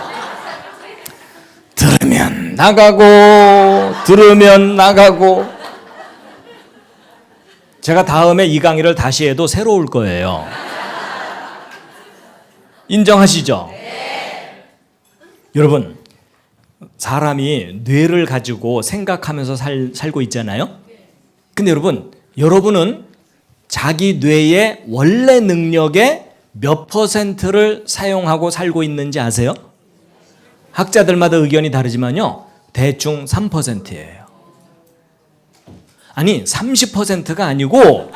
들으면 나가고 들으면 나가고. 제가 다음에 이 강의를 다시 해도 새로울 거예요. 인정하시죠? 여러분 사람이 뇌를 가지고 생각하면서 살고 있잖아요. 근데 여러분은 자기 뇌의 원래 능력의 몇 %를 사용하고 살고 있는지 아세요? 학자들마다 의견이 다르지만요. 대충 3%예요. 아니 30%가 아니고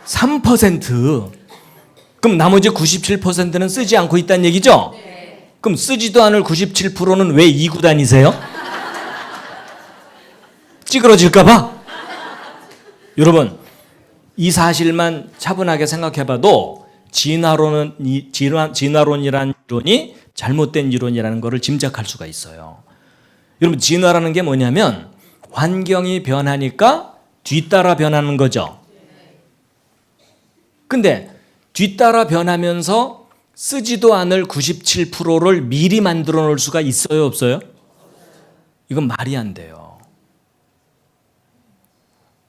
3%. 그럼 나머지 97%는 쓰지 않고 있다는 얘기죠? 그럼 쓰지도 않을 97%는 왜 이고 다니세요? 찌그러질까 봐? 여러분 이 사실만 차분하게 생각해봐도 진화론이라는 이론이 잘못된 이론이라는 것을 짐작할 수가 있어요. 여러분 진화라는 게 뭐냐면 환경이 변하니까 뒤따라 변하는 거죠. 근데 뒤따라 변하면서 쓰지도 않을 97%를 미리 만들어 놓을 수가 있어요, 없어요? 이건 말이 안 돼요.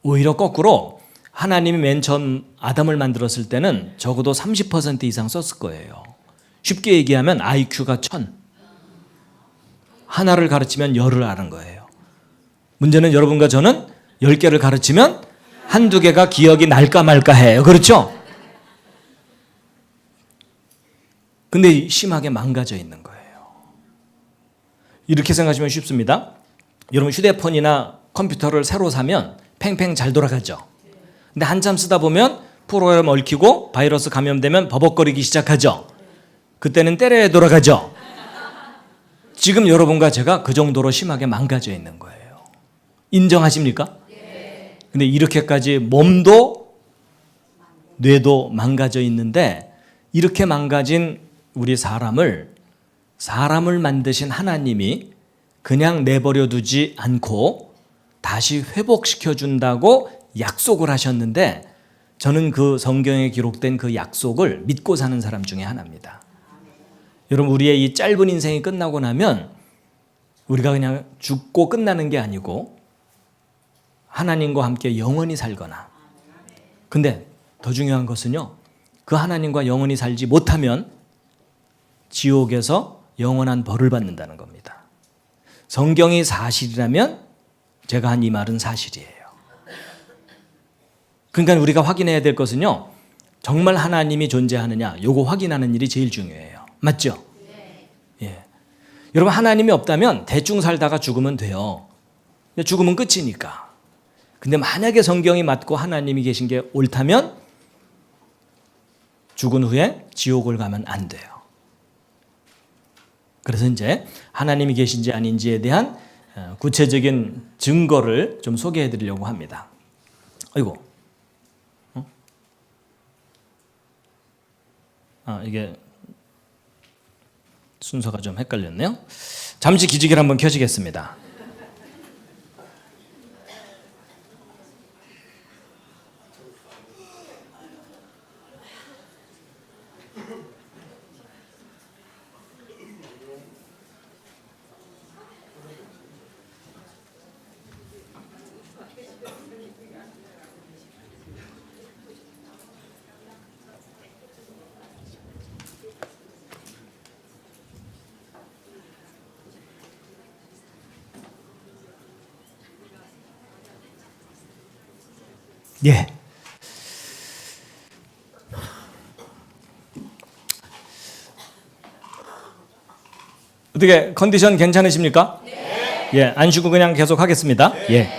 오히려 거꾸로 하나님이 맨 처음 아담을 만들었을 때는 적어도 30% 이상 썼을 거예요. 쉽게 얘기하면 IQ가 1000. 하나를 가르치면 10을 아는 거예요. 문제는 여러분과 저는 10개를 가르치면 한두 개가 기억이 날까 말까 해요. 그렇죠? 근데 심하게 망가져 있는 거예요. 이렇게 생각하시면 쉽습니다. 여러분 휴대폰이나 컴퓨터를 새로 사면 팽팽 잘 돌아가죠. 근데 한참 쓰다 보면 프로그램 얽히고 바이러스 감염되면 버벅거리기 시작하죠. 그때는 때려야 돌아가죠. 지금 여러분과 제가 그 정도로 심하게 망가져 있는 거예요. 인정하십니까? 근데 이렇게까지 몸도 뇌도 망가져 있는데 이렇게 망가진 우리 사람을 만드신 하나님이 그냥 내버려 두지 않고 다시 회복시켜 준다고 약속을 하셨는데 저는 그 성경에 기록된 그 약속을 믿고 사는 사람 중에 하나입니다. 여러분 우리의 이 짧은 인생이 끝나고 나면 우리가 그냥 죽고 끝나는 게 아니고 하나님과 함께 영원히 살거나, 근데 더 중요한 것은요, 그 하나님과 영원히 살지 못하면 지옥에서 영원한 벌을 받는다는 겁니다. 성경이 사실이라면 제가 한 이 말은 사실이에요. 그러니까 우리가 확인해야 될 것은요, 정말 하나님이 존재하느냐 요거 확인하는 일이 제일 중요해요. 맞죠? 예. 여러분 하나님이 없다면 대충 살다가 죽으면 돼요. 죽으면 끝이니까. 근데 만약에 성경이 맞고 하나님이 계신 게 옳다면 죽은 후에 지옥을 가면 안 돼요. 그래서 이제 하나님이 계신지 아닌지에 대한 구체적인 증거를 좀 소개해 드리려고 합니다. 아이고. 이게 순서가 좀 헷갈렸네요. 잠시 기지개를 한번 켜시겠습니다. 예. 어떻게 컨디션 괜찮으십니까? 네. 예, 안 쉬고 그냥 계속 하겠습니다. 네. 예.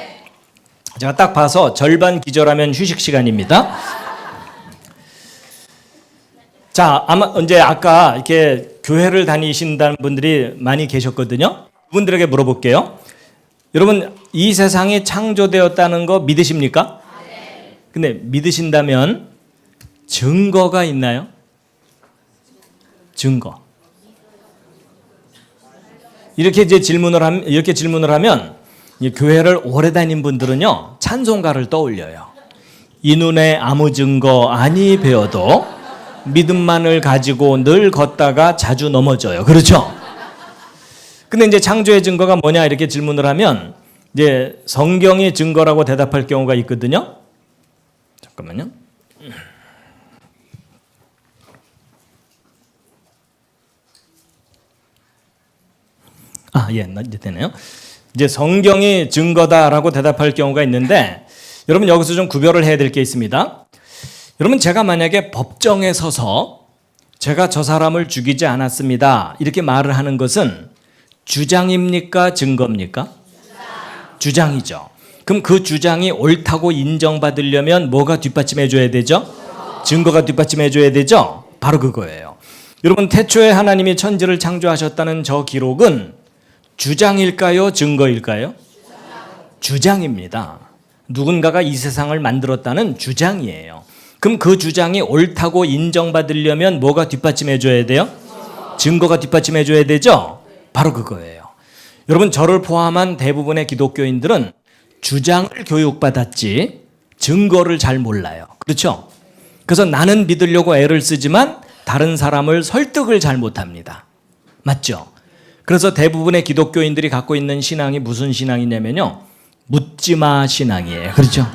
제가 딱 봐서 절반 기절하면 휴식 시간입니다. 자, 아마 이제 아까 이렇게 교회를 다니신다는 분들이 많이 계셨거든요. 그분들에게 물어볼게요. 여러분, 이 세상이 창조되었다는 거 믿으십니까? 근데 믿으신다면 증거가 있나요? 증거. 이렇게 질문을 하면 교회를 오래 다닌 분들은요, 찬송가를 떠올려요. 이 눈에 아무 증거 아니 배워도 믿음만을 가지고 늘 걷다가 자주 넘어져요. 그렇죠? 근데 이제 창조의 증거가 뭐냐 이렇게 질문을 하면 이제 성경이 증거라고 대답할 경우가 있거든요. 잠깐만요. 예, 이제 되네요. 이제 성경이 증거다라고 대답할 경우가 있는데 여러분 여기서 좀 구별을 해야 될 게 있습니다. 여러분 제가 만약에 법정에 서서 제가 저 사람을 죽이지 않았습니다 이렇게 말을 하는 것은 주장입니까? 증거입니까? 주장이죠. 그럼 그 주장이 옳다고 인정받으려면 뭐가 뒷받침해 줘야 되죠? 증거가 뒷받침해 줘야 되죠? 바로 그거예요. 여러분 태초에 하나님이 천지를 창조하셨다는 저 기록은 주장일까요? 증거일까요? 주장입니다. 누군가가 이 세상을 만들었다는 주장이에요. 그럼 그 주장이 옳다고 인정받으려면 뭐가 뒷받침해 줘야 돼요? 증거가 뒷받침해 줘야 되죠? 바로 그거예요. 여러분 저를 포함한 대부분의 기독교인들은 주장을 교육받았지 증거를 잘 몰라요. 그렇죠? 그래서 나는 믿으려고 애를 쓰지만 다른 사람을 설득을 잘 못합니다. 맞죠? 그래서 대부분의 기독교인들이 갖고 있는 신앙이 무슨 신앙이냐면요, 묻지마 신앙이에요. 그렇죠?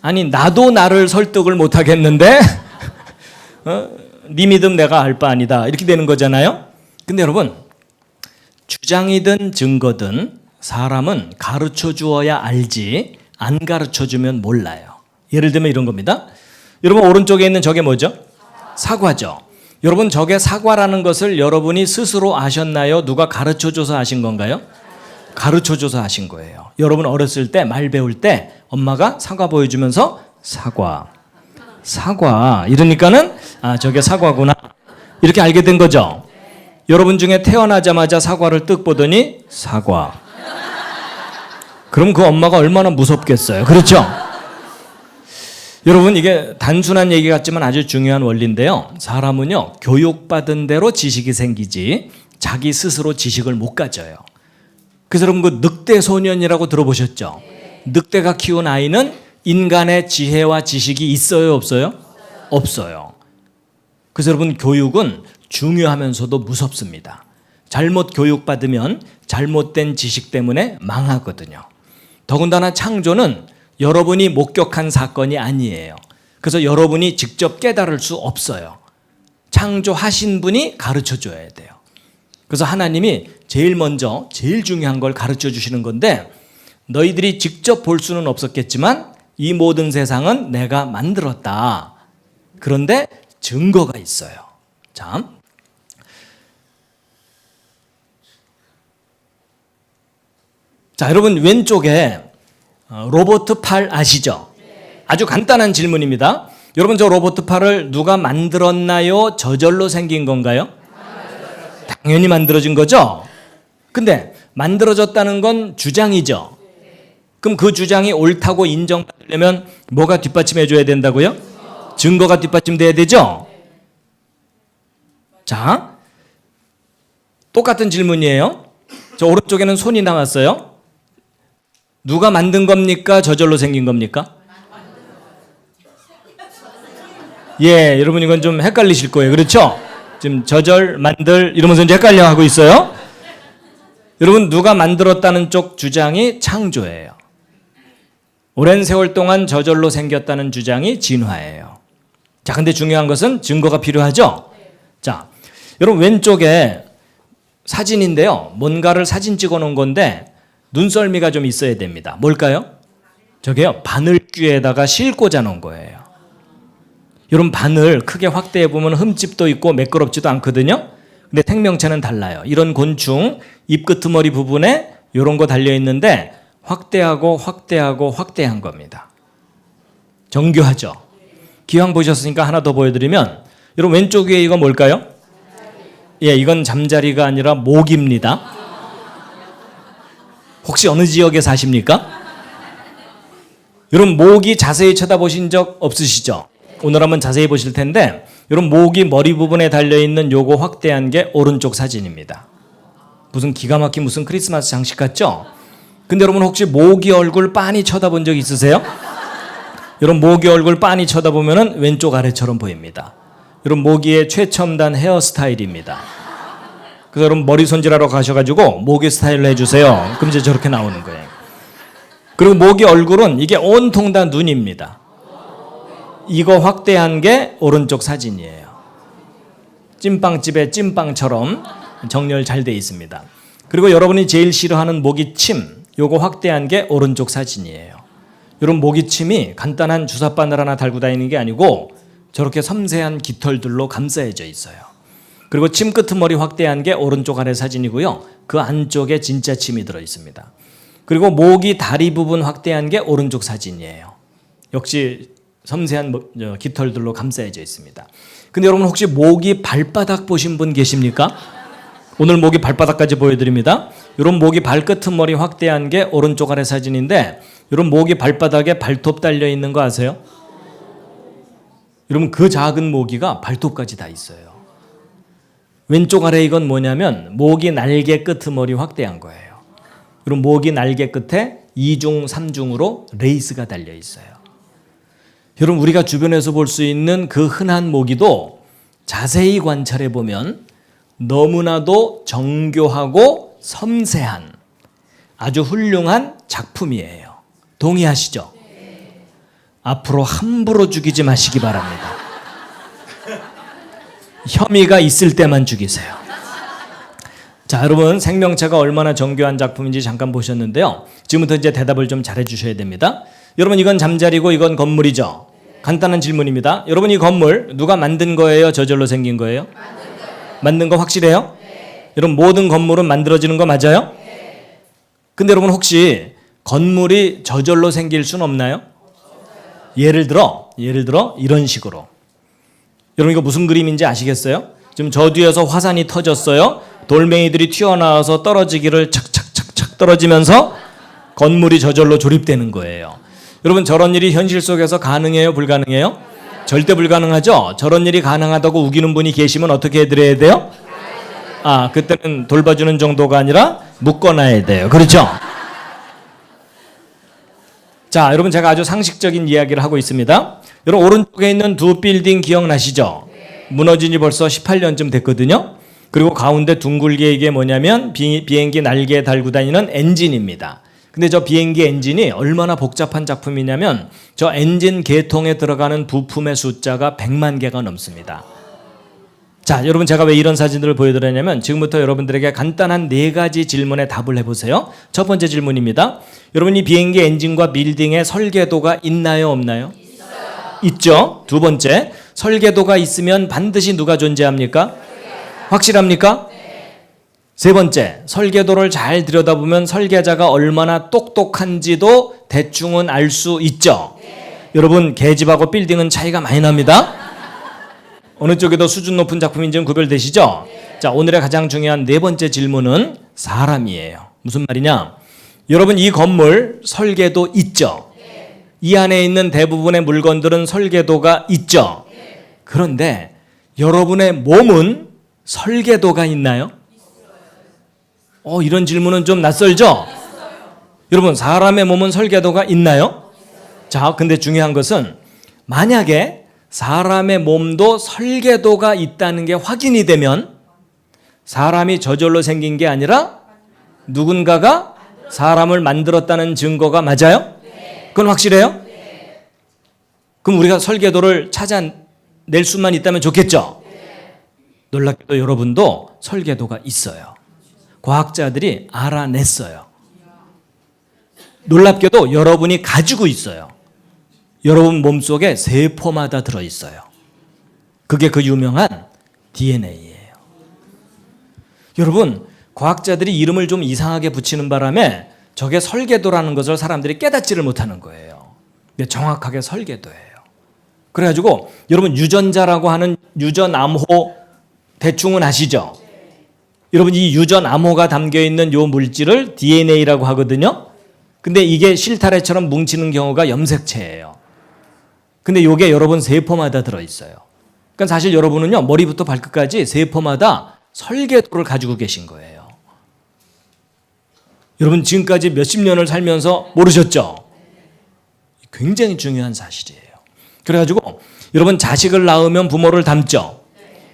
아니 나도 나를 설득을 못하겠는데 네 믿음 내가 알 바 아니다 이렇게 되는 거잖아요. 근데 여러분 주장이든 증거든 사람은 가르쳐 주어야 알지 안 가르쳐 주면 몰라요. 예를 들면 이런 겁니다. 여러분 오른쪽에 있는 저게 뭐죠? 사과죠. 여러분 저게 사과라는 것을 여러분이 스스로 아셨나요? 누가 가르쳐줘서 아신 건가요? 가르쳐줘서 아신 거예요. 여러분 어렸을 때 말 배울 때 엄마가 사과 보여주면서 사과 이러니까는 저게 사과구나 이렇게 알게 된 거죠. 여러분 중에 태어나자마자 사과를 뜩 보더니 사과. 그럼 그 엄마가 얼마나 무섭겠어요. 그렇죠? 여러분 이게 단순한 얘기 같지만 아주 중요한 원리인데요. 사람은요 교육받은 대로 지식이 생기지 자기 스스로 지식을 못 가져요. 그래서 여러분 그 늑대 소년이라고 들어보셨죠? 늑대가 키운 아이는 인간의 지혜와 지식이 있어요 없어요? 없어요. 그래서 여러분 교육은 중요하면서도 무섭습니다. 잘못 교육받으면 잘못된 지식 때문에 망하거든요. 더군다나 창조는 여러분이 목격한 사건이 아니에요. 그래서 여러분이 직접 깨달을 수 없어요. 창조하신 분이 가르쳐 줘야 돼요. 그래서 하나님이 제일 먼저 제일 중요한 걸 가르쳐 주시는 건데 너희들이 직접 볼 수는 없었겠지만 이 모든 세상은 내가 만들었다. 그런데 증거가 있어요. 자, 여러분 왼쪽에 로봇 팔 아시죠? 아주 간단한 질문입니다. 여러분 저 로봇 팔을 누가 만들었나요? 저절로 생긴 건가요? 당연히 만들어진 거죠. 근데 만들어졌다는 건 주장이죠. 그럼 그 주장이 옳다고 인정받으려면 뭐가 뒷받침해 줘야 된다고요? 증거가 뒷받침돼야 되죠. 자, 똑같은 질문이에요. 저 오른쪽에는 손이 나왔어요. 누가 만든 겁니까? 저절로 생긴 겁니까? 예, 여러분 이건 좀 헷갈리실 거예요. 그렇죠? 지금 저절, 만들 이러면서 이제 헷갈려 하고 있어요. 여러분 누가 만들었다는 쪽 주장이 창조예요. 오랜 세월 동안 저절로 생겼다는 주장이 진화예요. 자, 근데 중요한 것은 증거가 필요하죠? 자, 여러분 왼쪽에 사진인데요. 뭔가를 사진 찍어 놓은 건데 눈썰미가 좀 있어야 됩니다. 뭘까요? 저게요. 바늘귀에다가 실 꽂아 놓은 거예요. 여러분 바늘 크게 확대해 보면 흠집도 있고 매끄럽지도 않거든요. 근데 생명체는 달라요. 이런 곤충 입끄트머리 부분에 이런 거 달려 있는데 확대하고 확대한 겁니다. 정교하죠? 기왕 보셨으니까 하나 더 보여드리면 여러분 왼쪽 위에 이거 뭘까요? 예, 이건 잠자리가 아니라 모기입니다. 혹시 어느 지역에 사십니까? 여러분 모기 자세히 쳐다보신 적 없으시죠? 오늘 한번 자세히 보실 텐데 여러분 모기 머리 부분에 달려있는 요거 확대한 게 오른쪽 사진입니다. 무슨 기가 막힌 무슨 크리스마스 장식 같죠? 근데 여러분 혹시 모기 얼굴 빤히 쳐다본 적 있으세요? 여러분 모기 얼굴 빤히 쳐다보면 왼쪽 아래처럼 보입니다. 여러분 모기의 최첨단 헤어스타일입니다. 그래서 여러분 머리 손질하러 가셔가지고 모기 스타일로 해주세요. 그럼 이제 저렇게 나오는 거예요. 그리고 모기 얼굴은 이게 온통 다 눈입니다. 이거 확대한 게 오른쪽 사진이에요. 찐빵집의 찐빵처럼 정렬 잘 돼 있습니다. 그리고 여러분이 제일 싫어하는 모기침 요거 확대한 게 오른쪽 사진이에요. 여러분 모기침이 간단한 주사바늘 하나 달고 다니는 게 아니고 저렇게 섬세한 깃털들로 감싸여져 있어요. 그리고 침 끄트머리 확대한 게 오른쪽 아래 사진이고요. 그 안쪽에 진짜 침이 들어 있습니다. 그리고 모기 다리 부분 확대한 게 오른쪽 사진이에요. 역시 섬세한 깃털들로 감싸여져 있습니다. 근데 여러분 혹시 모기 발바닥 보신 분 계십니까? 오늘 모기 발바닥까지 보여드립니다. 여러분 모기 발끝머리 확대한 게 오른쪽 아래 사진인데 여러분 모기 발바닥에 발톱 달려 있는 거 아세요? 여러분 그 작은 모기가 발톱까지 다 있어요. 왼쪽 아래 이건 뭐냐면 모기 날개 끄트머리 확대한 거예요. 여러분 모기 날개 끝에 2중, 3중으로 레이스가 달려 있어요. 여러분 우리가 주변에서 볼 수 있는 그 흔한 모기도 자세히 관찰해 보면 너무나도 정교하고 섬세한 아주 훌륭한 작품이에요. 동의하시죠? 앞으로 함부로 죽이지 마시기 바랍니다. 혐의가 있을 때만 죽이세요. 자, 여러분 생명체가 얼마나 정교한 작품인지 잠깐 보셨는데요. 지금부터 이제 대답을 좀 잘해 주셔야 됩니다. 여러분 이건 잠자리고 이건 건물이죠. 간단한 질문입니다. 여러분 이 건물 누가 만든 거예요? 저절로 생긴 거예요? 만든 거 확실해요? 여러분 모든 건물은 만들어지는 거 맞아요? 근데 여러분 혹시 건물이 저절로 생길 수는 없나요? 예를 들어 이런 식으로. 여러분 이거 무슨 그림인지 아시겠어요? 지금 저 뒤에서 화산이 터졌어요. 돌멩이들이 튀어나와서 떨어지기를 착착착착 떨어지면서 건물이 저절로 조립되는 거예요. 여러분 저런 일이 현실 속에서 가능해요? 불가능해요? 절대 불가능하죠? 저런 일이 가능하다고 우기는 분이 계시면 어떻게 해드려야 돼요? 그때는 돌봐주는 정도가 아니라 묶어놔야 돼요. 그렇죠? 자, 여러분 제가 아주 상식적인 이야기를 하고 있습니다. 여러분 오른쪽에 있는 두 빌딩 기억나시죠? 무너진 지 벌써 18년쯤 됐거든요. 그리고 가운데 둥글게 이게 뭐냐면 비행기 날개에 달고 다니는 엔진입니다. 근데 저 비행기 엔진이 얼마나 복잡한 작품이냐면 저 엔진 계통에 들어가는 부품의 숫자가 100만 개가 넘습니다. 자, 여러분 제가 왜 이런 사진들을 보여드리냐면 지금부터 여러분들에게 간단한 4가지 질문에 답을 해보세요. 첫 번째 질문입니다. 여러분 이 비행기 엔진과 빌딩의 설계도가 있나요? 없나요? 있죠. 두 번째, 설계도가 있으면 반드시 누가 존재합니까? 확실합니까? 세 번째, 설계도를 잘 들여다보면 설계자가 얼마나 똑똑한지도 대충은 알 수 있죠. 여러분 계집하고 빌딩은 차이가 많이 납니다. 어느 쪽이 더 수준 높은 작품인지는 구별되시죠? 자, 오늘의 가장 중요한 4번째 질문은 사람이에요. 무슨 말이냐? 여러분 이 건물 설계도 있죠? 이 안에 있는 대부분의 물건들은 설계도가 있죠? 그런데 여러분의 몸은 설계도가 있나요? 이런 질문은 좀 낯설죠? 여러분 사람의 몸은 설계도가 있나요? 자, 근데 중요한 것은 만약에 사람의 몸도 설계도가 있다는 게 확인이 되면 사람이 저절로 생긴 게 아니라 누군가가 사람을 만들었다는 증거가 맞아요? 그건 확실해요? 그럼 우리가 설계도를 찾아낼 수만 있다면 좋겠죠? 놀랍게도 여러분도 설계도가 있어요. 과학자들이 알아냈어요. 놀랍게도 여러분이 가지고 있어요. 여러분 몸속에 세포마다 들어있어요. 그게 그 유명한 DNA예요. 여러분 과학자들이 이름을 좀 이상하게 붙이는 바람에 저게 설계도라는 것을 사람들이 깨닫지를 못하는 거예요. 근데 정확하게 설계도예요. 그래가지고 여러분 유전자라고 하는 유전암호 대충은 아시죠? 여러분 이 유전암호가 담겨있는 요 물질을 DNA라고 하거든요. 근데 이게 실타래처럼 뭉치는 경우가 염색체예요. 근데 요게 여러분 세포마다 들어있어요. 그러니까 사실 여러분은요 머리부터 발끝까지 세포마다 설계도를 가지고 계신 거예요. 여러분 지금까지 몇십 년을 살면서 모르셨죠? 굉장히 중요한 사실이에요. 그래가지고 여러분 자식을 낳으면 부모를 닮죠?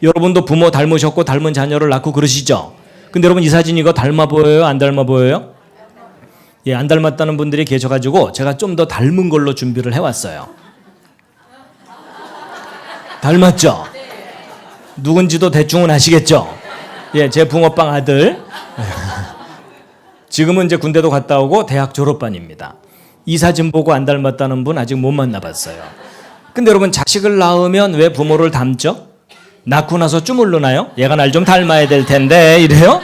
여러분도 부모 닮으셨고 닮은 자녀를 낳고 그러시죠? 근데 여러분 이 사진 이거 닮아 보여요? 안 닮아 보여요? 예, 안 닮았다는 분들이 계셔가지고 제가 좀 더 닮은 걸로 준비를 해왔어요. 닮았죠? 누군지도 대충은 아시겠죠? 예, 제 붕어빵 아들. 지금은 이제 군대도 갔다 오고 대학 졸업반입니다. 이 사진 보고 안 닮았다는 분 아직 못 만나봤어요. 근데 여러분 자식을 낳으면 왜 부모를 닮죠? 낳고 나서 주물르나요? 얘가 날 좀 닮아야 될 텐데 이래요?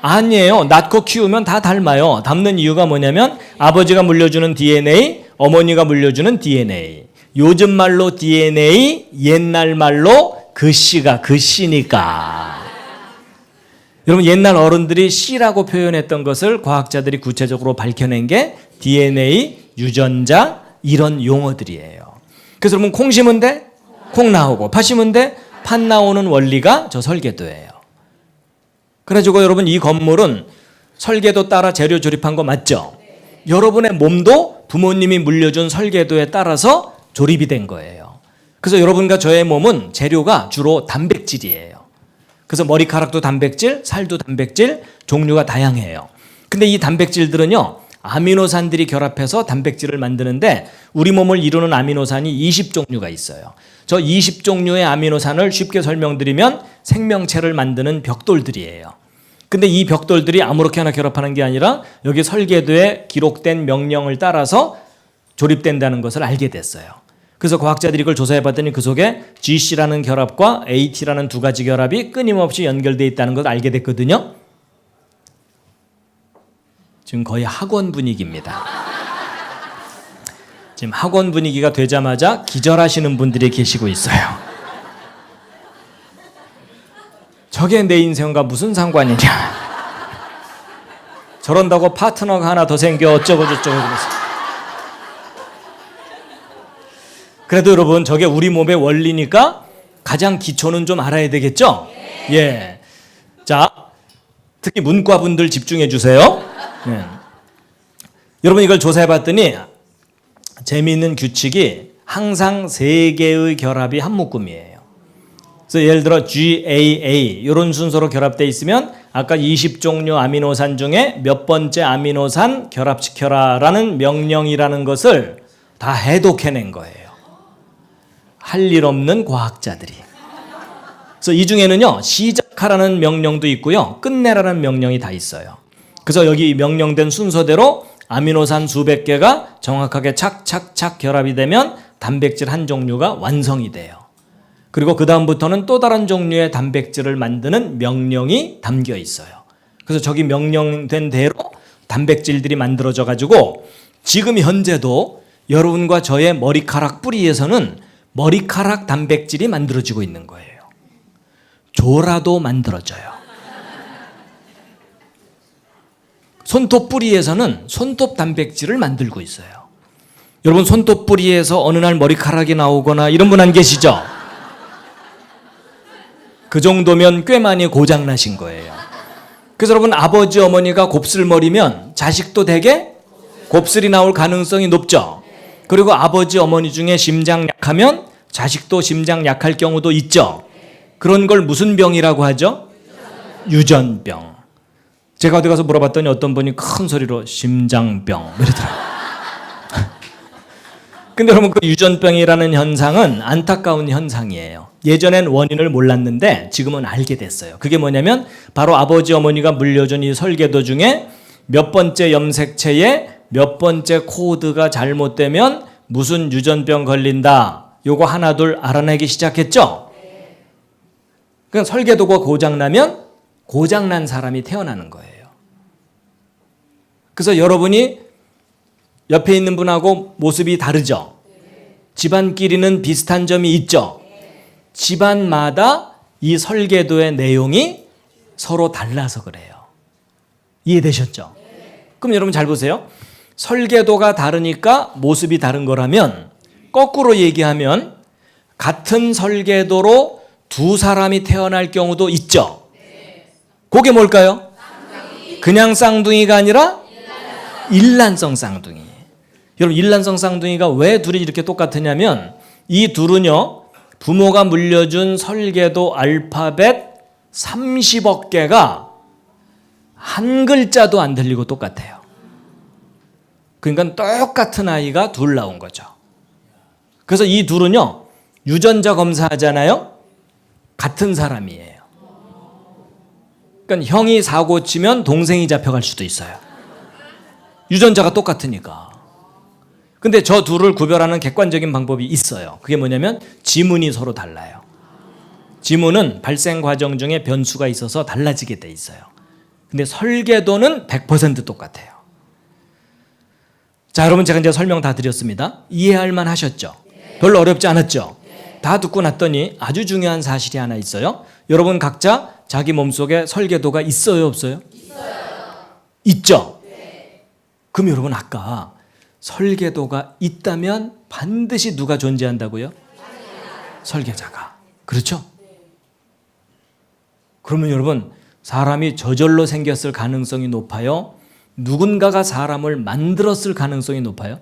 아니에요. 낳고 키우면 다 닮아요. 닮는 이유가 뭐냐면 아버지가 물려주는 DNA, 어머니가 물려주는 DNA. 요즘 말로 DNA, 옛날 말로 글씨가 글씨니까. 여러분 옛날 어른들이 씨라고 표현했던 것을 과학자들이 구체적으로 밝혀낸 게 DNA, 유전자 이런 용어들이에요. 그래서 여러분 콩 심은 데 콩 나오고 팥 심은 데 팥 나오는 원리가 저 설계도예요. 그래가지고 여러분 이 건물은 설계도 따라 재료 조립한 거 맞죠? 여러분의 몸도 부모님이 물려준 설계도에 따라서 조립이 된 거예요. 그래서 여러분과 저의 몸은 재료가 주로 단백질이에요. 그래서 머리카락도 단백질, 살도 단백질, 종류가 다양해요. 근데 이 단백질들은요, 아미노산들이 결합해서 단백질을 만드는데 우리 몸을 이루는 아미노산이 20종류가 있어요. 저 20종류의 아미노산을 쉽게 설명드리면 생명체를 만드는 벽돌들이에요. 근데 이 벽돌들이 아무렇게나 결합하는 게 아니라 여기 설계도에 기록된 명령을 따라서 조립된다는 것을 알게 됐어요. 그래서 과학자들이 이걸 조사해 봤더니 그 속에 GC라는 결합과 AT라는 두 가지 결합이 끊임없이 연결되어 있다는 걸 알게 됐거든요. 지금 거의 학원 분위기입니다. 지금 학원 분위기가 되자마자 기절하시는 분들이 계시고 있어요. 저게 내 인생과 무슨 상관이냐. 저런다고 파트너가 하나 더 생겨 어쩌고 저쩌고 그래서. 그래도 여러분 저게 우리 몸의 원리니까 가장 기초는 좀 알아야 되겠죠? 예. 자, 특히 문과분들 집중해 주세요. 예. 여러분 이걸 조사해 봤더니 재미있는 규칙이 항상 3개의 결합이 한 묶음이에요. 그래서 예를 들어 GAA 이런 순서로 결합되어 있으면 아까 20종류 아미노산 중에 몇 번째 아미노산 결합시켜라라는 명령이라는 것을 다 해독해낸 거예요. 할 일 없는 과학자들이. 그래서 이 중에는요 시작하라는 명령도 있고요 끝내라는 명령이 다 있어요. 그래서 여기 명령된 순서대로 아미노산 수백 개가 정확하게 착착착 결합이 되면 단백질 한 종류가 완성이 돼요. 그리고 그 다음부터는 또 다른 종류의 단백질을 만드는 명령이 담겨 있어요. 그래서 저기 명령된 대로 단백질들이 만들어져 가지고 지금 현재도 여러분과 저의 머리카락 뿌리에서는 머리카락 단백질이 만들어지고 있는 거예요. 조라도 만들어져요. 손톱 뿌리에서는 손톱 단백질을 만들고 있어요. 여러분 손톱 뿌리에서 어느 날 머리카락이 나오거나 이런 분 안 계시죠? 그 정도면 꽤 많이 고장나신 거예요. 그래서 여러분 아버지 어머니가 곱슬머리면 자식도 되게 곱슬이 나올 가능성이 높죠. 그리고 아버지 어머니 중에 심장 약하면 자식도 심장 약할 경우도 있죠. 그런 걸 무슨 병이라고 하죠? 유전병. 제가 어디 가서 물어봤더니 어떤 분이 큰 소리로 심장병 이러더라고요. 근데 여러분 그 유전병이라는 현상은 안타까운 현상이에요. 예전엔 원인을 몰랐는데 지금은 알게 됐어요. 그게 뭐냐면 바로 아버지 어머니가 물려준 이 설계도 중에 몇 번째 염색체에 몇 번째 코드가 잘못되면 무슨 유전병 걸린다. 요거 하나 둘 알아내기 시작했죠. 그러니까 설계도가 고장나면 고장난 사람이 태어나는 거예요. 그래서 여러분이 옆에 있는 분하고 모습이 다르죠. 집안끼리는 비슷한 점이 있죠. 집안마다 이 설계도의 내용이 서로 달라서 그래요. 이해되셨죠? 그럼 여러분 잘 보세요. 설계도가 다르니까 모습이 다른 거라면 거꾸로 얘기하면 같은 설계도로 두 사람이 태어날 경우도 있죠. 그게 뭘까요? 그냥 쌍둥이가 아니라 일란성 쌍둥이. 여러분 일란성 쌍둥이가 왜 둘이 이렇게 똑같으냐면 이 둘은요 부모가 물려준 설계도 알파벳 30억 개가 한 글자도 안 들리고 똑같아요. 그러니까 똑같은 아이가 둘 나온 거죠. 그래서 이 둘은요 유전자 검사하잖아요. 같은 사람이에요. 그러니까 형이 사고 치면 동생이 잡혀갈 수도 있어요. 유전자가 똑같으니까. 근데 저 둘을 구별하는 객관적인 방법이 있어요. 그게 뭐냐면 지문이 서로 달라요. 지문은 발생 과정 중에 변수가 있어서 달라지게 돼 있어요. 근데 설계도는 100% 똑같아요. 자, 여러분 제가 이제 설명 다 드렸습니다. 이해할 만 하셨죠? 별로 어렵지 않았죠? 다 듣고 났더니 아주 중요한 사실이 하나 있어요. 여러분 각자 자기 몸속에 설계도가 있어요, 없어요? 있어요. 있죠? 네. 그럼 여러분 아까 설계도가 있다면 반드시 누가 존재한다고요? 설계자가. 그렇죠? 그러면 여러분 사람이 저절로 생겼을 가능성이 높아요? 누군가가 사람을 만들었을 가능성이 높아요?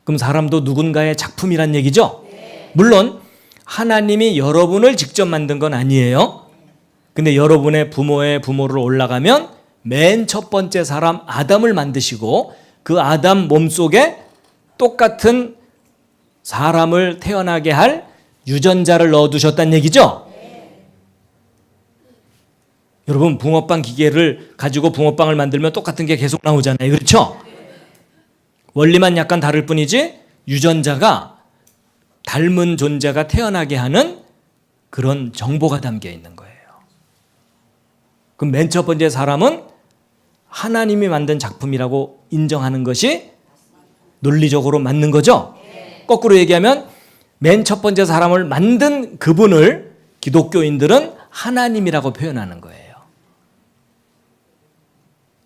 그럼 사람도 누군가의 작품이란 얘기죠? 물론 하나님이 여러분을 직접 만든 건 아니에요. 근데 여러분의 부모의 부모를 올라가면 맨 첫 번째 사람 아담을 만드시고 그 아담 몸속에 똑같은 사람을 태어나게 할 유전자를 넣어두셨다는 얘기죠? 여러분 붕어빵 기계를 가지고 붕어빵을 만들면 똑같은 게 계속 나오잖아요. 그렇죠? 원리만 약간 다를 뿐이지 유전자가 닮은 존재가 태어나게 하는 그런 정보가 담겨 있는 거예요. 그럼 맨 첫 번째 사람은 하나님이 만든 작품이라고 인정하는 것이 논리적으로 맞는 거죠? 거꾸로 얘기하면 맨 첫 번째 사람을 만든 그분을 기독교인들은 하나님이라고 표현하는 거예요.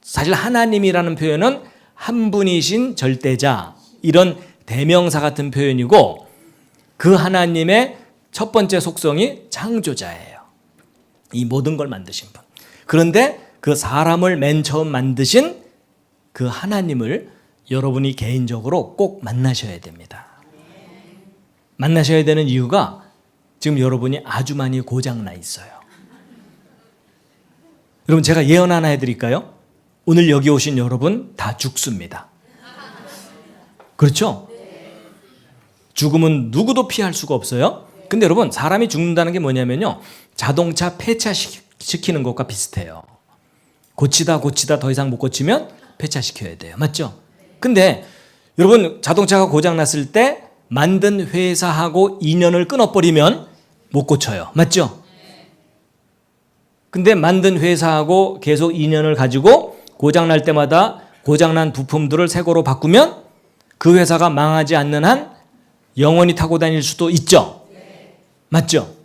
사실 하나님이라는 표현은 한 분이신 절대자, 이런 대명사 같은 표현이고, 그 하나님의 첫 번째 속성이 창조자예요. 이 모든 걸 만드신 분. 그런데 그 사람을 맨 처음 만드신 그 하나님을 여러분이 개인적으로 꼭 만나셔야 됩니다. 만나셔야 되는 이유가 지금 여러분이 아주 많이 고장나 있어요. 여러분, 제가 예언 하나 해드릴까요? 오늘 여기 오신 여러분 다 죽습니다. 그렇죠? 죽음은 누구도 피할 수가 없어요. 근데 여러분, 사람이 죽는다는 게 뭐냐면요, 자동차 폐차시키는 것과 비슷해요. 고치다 더 이상 못 고치면 폐차시켜야 돼요. 맞죠? 근데 여러분, 자동차가 고장났을 때 만든 회사하고 인연을 끊어버리면 못 고쳐요. 맞죠? 근데 만든 회사하고 계속 인연을 가지고 고장날 때마다 고장난 부품들을 새 거로 바꾸면 그 회사가 망하지 않는 한 영원히 타고 다닐 수도 있죠. 맞죠?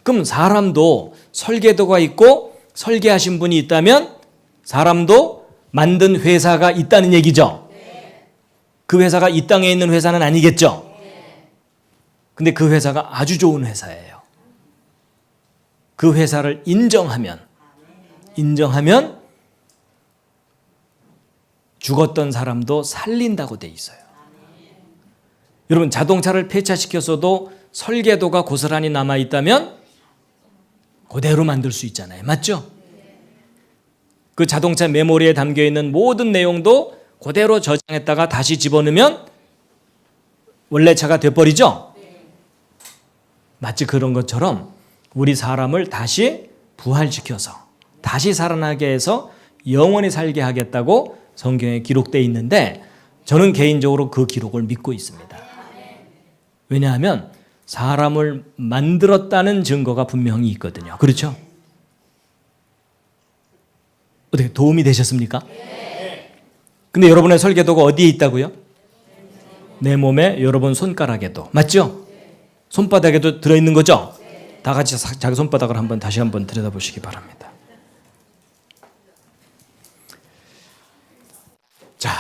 그럼 사람도 설계도가 있고 설계하신 분이 있다면 사람도 만든 회사가 있다는 얘기죠. 그 회사가 이 땅에 있는 회사는 아니겠죠. 근데 그 회사가 아주 좋은 회사예요. 그 회사를 인정하면 죽었던 사람도 살린다고 돼 있어요. 여러분, 자동차를 폐차시켰어도 설계도가 고스란히 남아있다면 그대로 만들 수 있잖아요. 맞죠? 그 자동차 메모리에 담겨있는 모든 내용도 그대로 저장했다가 다시 집어넣으면 원래 차가 돼버리죠? 마치 그런 것처럼 우리 사람을 다시 부활시켜서 다시 살아나게 해서 영원히 살게 하겠다고 성경에 기록되어 있는데, 저는 개인적으로 그 기록을 믿고 있습니다. 왜냐하면 사람을 만들었다는 증거가 분명히 있거든요. 그렇죠? 어떻게 도움이 되셨습니까? 근데 여러분의 설계도가 어디에 있다고요? 내 몸에, 여러분 손가락에도. 맞죠? 손바닥에도 들어있는 거죠? 다 같이 자기 손바닥을 다시 한번 들여다보시기 바랍니다. 자,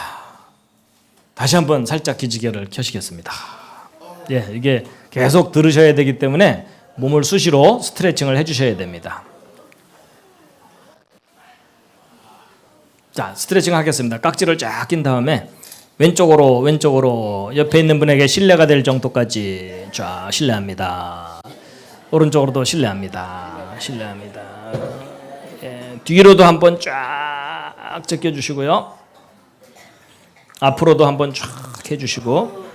다시 한번 살짝 기지개를 켜시겠습니다. 예, 이게 계속 들으셔야 되기 때문에 몸을 수시로 스트레칭을 해주셔야 됩니다. 자, 스트레칭 하겠습니다. 깍지를 쫙 낀 다음에 왼쪽으로 옆에 있는 분에게 실례가 될 정도까지 쫙 실례합니다. 오른쪽으로도 실례합니다. 예, 뒤로도 한번 쫙 제껴주시고요. 앞으로도 한번 쫙 해주시고,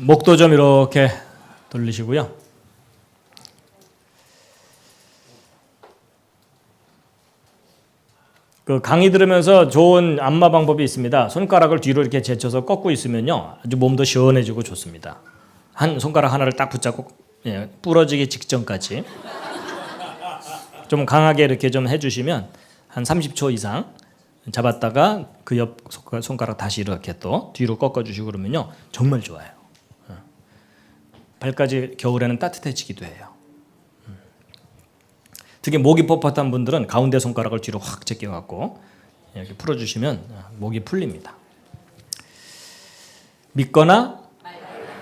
목도 좀 이렇게 돌리시고요. 그 강의 들으면서 좋은 안마 방법이 있습니다. 손가락을 뒤로 이렇게 제쳐서 꺾고 있으면요, 아주 몸도 시원해지고 좋습니다. 한 손가락 하나를 딱 붙잡고, 예, 부러지기 직전까지 좀 강하게 이렇게 좀 해주시면 한 30초 이상 잡았다가 그 옆 손가락 다시 이렇게 또 뒤로 꺾어주시고 그러면요, 정말 좋아요. 발까지 겨울에는 따뜻해지기도 해요. 특히 목이 뻣뻣한 분들은 가운데 손가락을 뒤로 확 제껴갖고 이렇게 풀어주시면 목이 풀립니다. 믿거나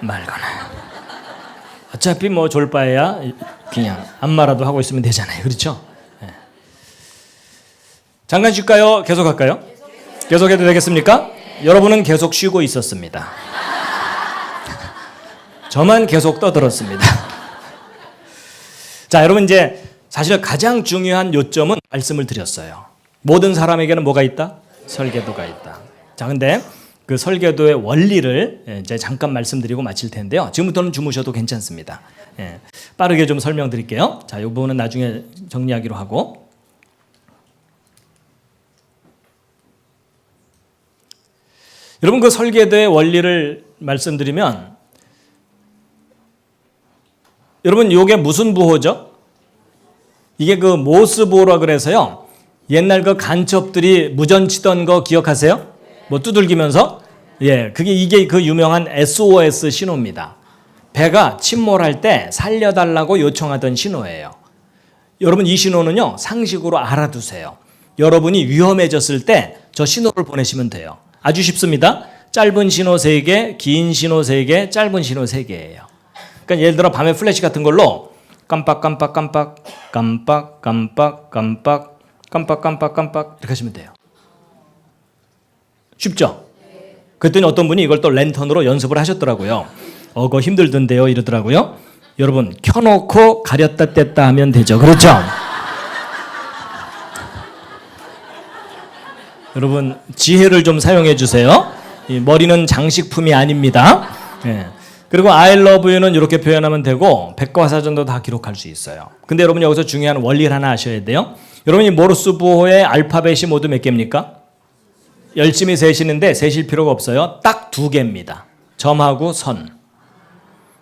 말거나. 어차피 뭐 졸바에야 그냥 안마라도 하고 있으면 되잖아요. 그렇죠? 네. 잠깐 쉴까요? 계속 할까요? 계속해도 되겠습니까? 여러분은 계속 쉬고 있었습니다. 저만 계속 떠들었습니다. 자, 여러분, 이제 사실 가장 중요한 요점은 말씀을 드렸어요. 모든 사람에게는 뭐가 있다? 설계도가 있다. 자, 근데 그 설계도의 원리를 이제 잠깐 말씀드리고 마칠 텐데요. 지금부터는 주무셔도 괜찮습니다. 예, 빠르게 좀 설명드릴게요. 자, 이 부분은 나중에 정리하기로 하고. 여러분 그 설계도의 원리를 말씀드리면 여러분 이게 무슨 부호죠? 이게 그 모스 부호라 그래서요. 옛날 그 간첩들이 무전 치던 거 기억하세요? 뭐 두들기면서? 예, 이게 그 유명한 SOS 신호입니다. 배가 침몰할 때 살려달라고 요청하던 신호예요. 여러분 이 신호는요 상식으로 알아두세요. 여러분이 위험해졌을 때 저 신호를 보내시면 돼요. 아주 쉽습니다. 짧은 신호 3개, 긴 신호 3개, 짧은 신호 3개예요. 그러니까 예를 들어 밤에 플래시 같은 걸로 깜빡깜빡깜빡 깜빡깜빡깜빡 깜빡깜빡깜빡 이렇게 하시면 돼요. 쉽죠? 그랬더니 어떤 분이 이걸 또 랜턴으로 연습을 하셨더라고요. 그거 힘들던데요 이러더라고요. 여러분 켜놓고 가렸다 뗐다 하면 되죠. 그렇죠? 여러분 지혜를 좀 사용해 주세요. 머리는 장식품이 아닙니다. 예. 그리고 I love you는 이렇게 표현하면 되고 백과사전도 다 기록할 수 있어요. 근데 여러분 여기서 중요한 원리를 하나 아셔야 돼요. 여러분이 모르스 부호의 알파벳이 모두 몇 개입니까? 열심히 세시는데 세실 필요가 없어요. 딱 2개입니다. 점하고 선.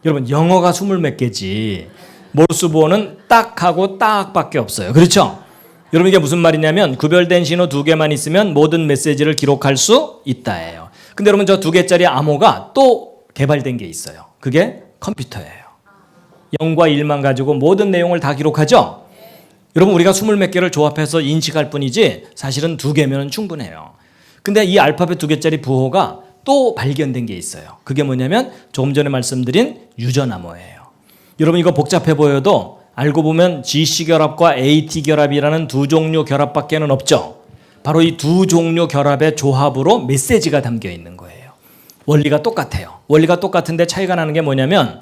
여러분 영어가 20몇 개지 모르스 부호는 딱하고 딱밖에 없어요. 그렇죠? 여러분 이게 무슨 말이냐면 구별된 신호 2개만 있으면 모든 메시지를 기록할 수 있다예요. 근데 여러분 저 2개짜리 암호가 또 개발된 게 있어요. 그게 컴퓨터예요. 0과 1만 가지고 모든 내용을 다 기록하죠? 여러분 우리가 20몇 개를 조합해서 인식할 뿐이지 사실은 2개면 충분해요. 근데 이 알파벳 2개짜리 부호가 또 발견된 게 있어요. 그게 뭐냐면 조금 전에 말씀드린 유전암호예요. 여러분 이거 복잡해 보여도 알고 보면 GC 결합과 AT 결합이라는 2종류 결합밖에는 없죠. 바로 이 2종류 결합의 조합으로 메시지가 담겨 있는 거예요. 원리가 똑같아요. 원리가 똑같은데 차이가 나는 게 뭐냐면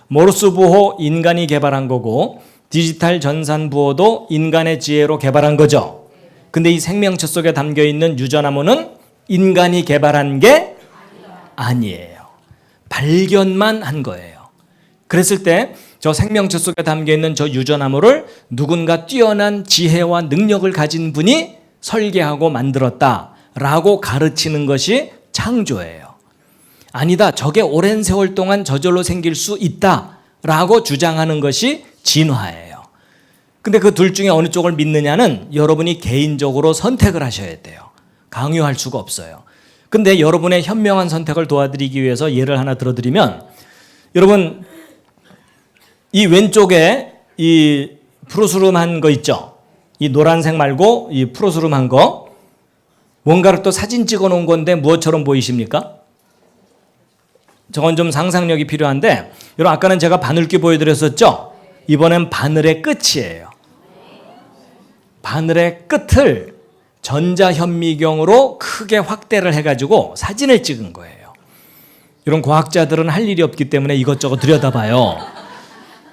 모르스 부호 인간이 개발한 거고 디지털 전산 부호도 인간의 지혜로 개발한 거죠. 근데 이 생명체 속에 담겨 있는 유전암호는 인간이 개발한 게 아니에요. 발견만 한 거예요. 그랬을 때 저 생명체 속에 담겨 있는 저 유전암호를 누군가 뛰어난 지혜와 능력을 가진 분이 설계하고 만들었다라고 가르치는 것이 창조예요. 아니다, 저게 오랜 세월 동안 저절로 생길 수 있다라고 주장하는 것이 진화예요. 근데 그 둘 중에 어느 쪽을 믿느냐는 여러분이 개인적으로 선택을 하셔야 돼요. 강요할 수가 없어요. 근데 여러분의 현명한 선택을 도와드리기 위해서 예를 하나 들어드리면 여러분 이 왼쪽에 이 푸르스름한 거 있죠? 이 노란색 말고 이 푸르스름한 거 뭔가를 또 사진 찍어 놓은 건데 무엇처럼 보이십니까? 저건 좀 상상력이 필요한데 여러분 아까는 제가 바늘귀 보여드렸었죠? 이번엔 바늘의 끝이에요. 바늘의 끝을 전자현미경으로 크게 확대를 해가지고 사진을 찍은 거예요. 이런 과학자들은 할 일이 없기 때문에 이것저것 들여다봐요.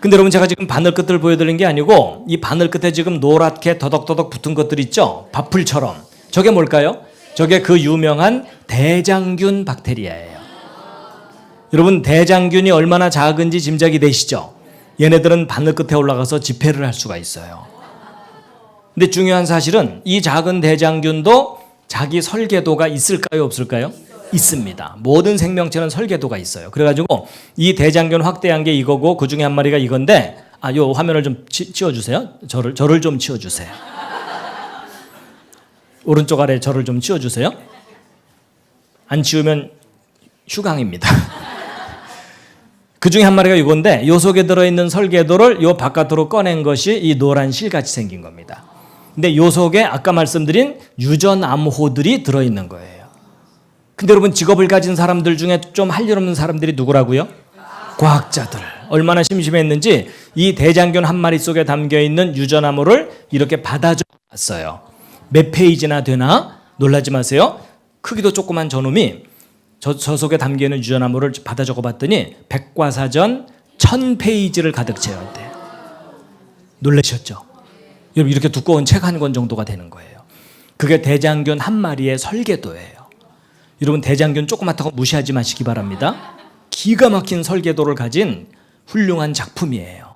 근데 여러분 제가 지금 바늘 끝을 보여드린 게 아니고 이 바늘 끝에 지금 노랗게 더덕더덕 붙은 것들 있죠? 밥풀처럼. 저게 뭘까요? 저게 그 유명한 대장균 박테리아예요. 여러분 대장균이 얼마나 작은지 짐작이 되시죠? 얘네들은 바늘 끝에 올라가서 집회를 할 수가 있어요. 근데 중요한 사실은 이 작은 대장균도 자기 설계도가 있을까요? 없을까요? 있습니다. 모든 생명체는 설계도가 있어요. 그래가지고 이 대장균 확대한 게 이거고 그 중에 한 마리가 이건데 요 화면을 좀 치워주세요. 저를 좀 치워주세요. 오른쪽 아래 저를 좀 치워주세요. 안 치우면 휴강입니다. 그 중에 한 마리가 이건데 요 속에 들어있는 설계도를 요 바깥으로 꺼낸 것이 이 노란 실같이 생긴 겁니다. 근데 요 속에 아까 말씀드린 유전암호들이 들어있는 거예요. 근데 여러분 직업을 가진 사람들 중에 좀 할 일 없는 사람들이 누구라고요? 과학자들. 얼마나 심심했는지 이 대장균 한 마리 속에 담겨있는 유전암호를 이렇게 받아 적어봤어요. 몇 페이지나 되나? 놀라지 마세요. 크기도 조그만 저놈이 저 속에 담겨있는 유전암호를 받아 적어봤더니 백과사전 1000페이지를 가득 채웠대요. 놀라셨죠? 여러분 이렇게 두꺼운 책 한 권 정도가 되는 거예요. 그게 대장균 한 마리의 설계도예요. 여러분 대장균 조그맣다고 무시하지 마시기 바랍니다. 기가 막힌 설계도를 가진 훌륭한 작품이에요.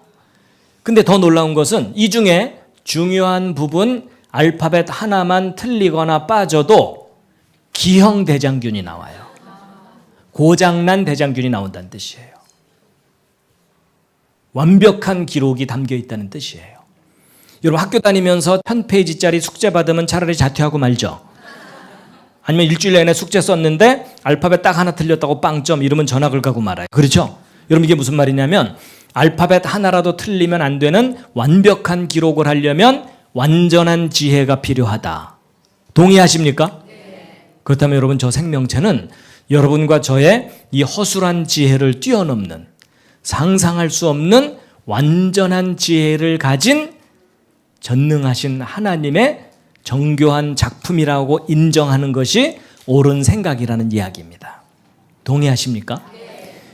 근데 더 놀라운 것은 이 중에 중요한 부분 알파벳 하나만 틀리거나 빠져도 기형 대장균이 나와요. 고장난 대장균이 나온다는 뜻이에요. 완벽한 기록이 담겨 있다는 뜻이에요. 여러분 학교 다니면서 1000페이지짜리 숙제 받으면 차라리 자퇴하고 말죠. 아니면 일주일 내내 숙제 썼는데 알파벳 딱 하나 틀렸다고 빵점 이러면 전학을 가고 말아요. 그렇죠? 여러분 이게 무슨 말이냐면 알파벳 하나라도 틀리면 안 되는 완벽한 기록을 하려면 완전한 지혜가 필요하다. 동의하십니까? 그렇다면 여러분 저 생명체는 여러분과 저의 이 허술한 지혜를 뛰어넘는 상상할 수 없는 완전한 지혜를 가진 전능하신 하나님의 정교한 작품이라고 인정하는 것이 옳은 생각이라는 이야기입니다. 동의하십니까?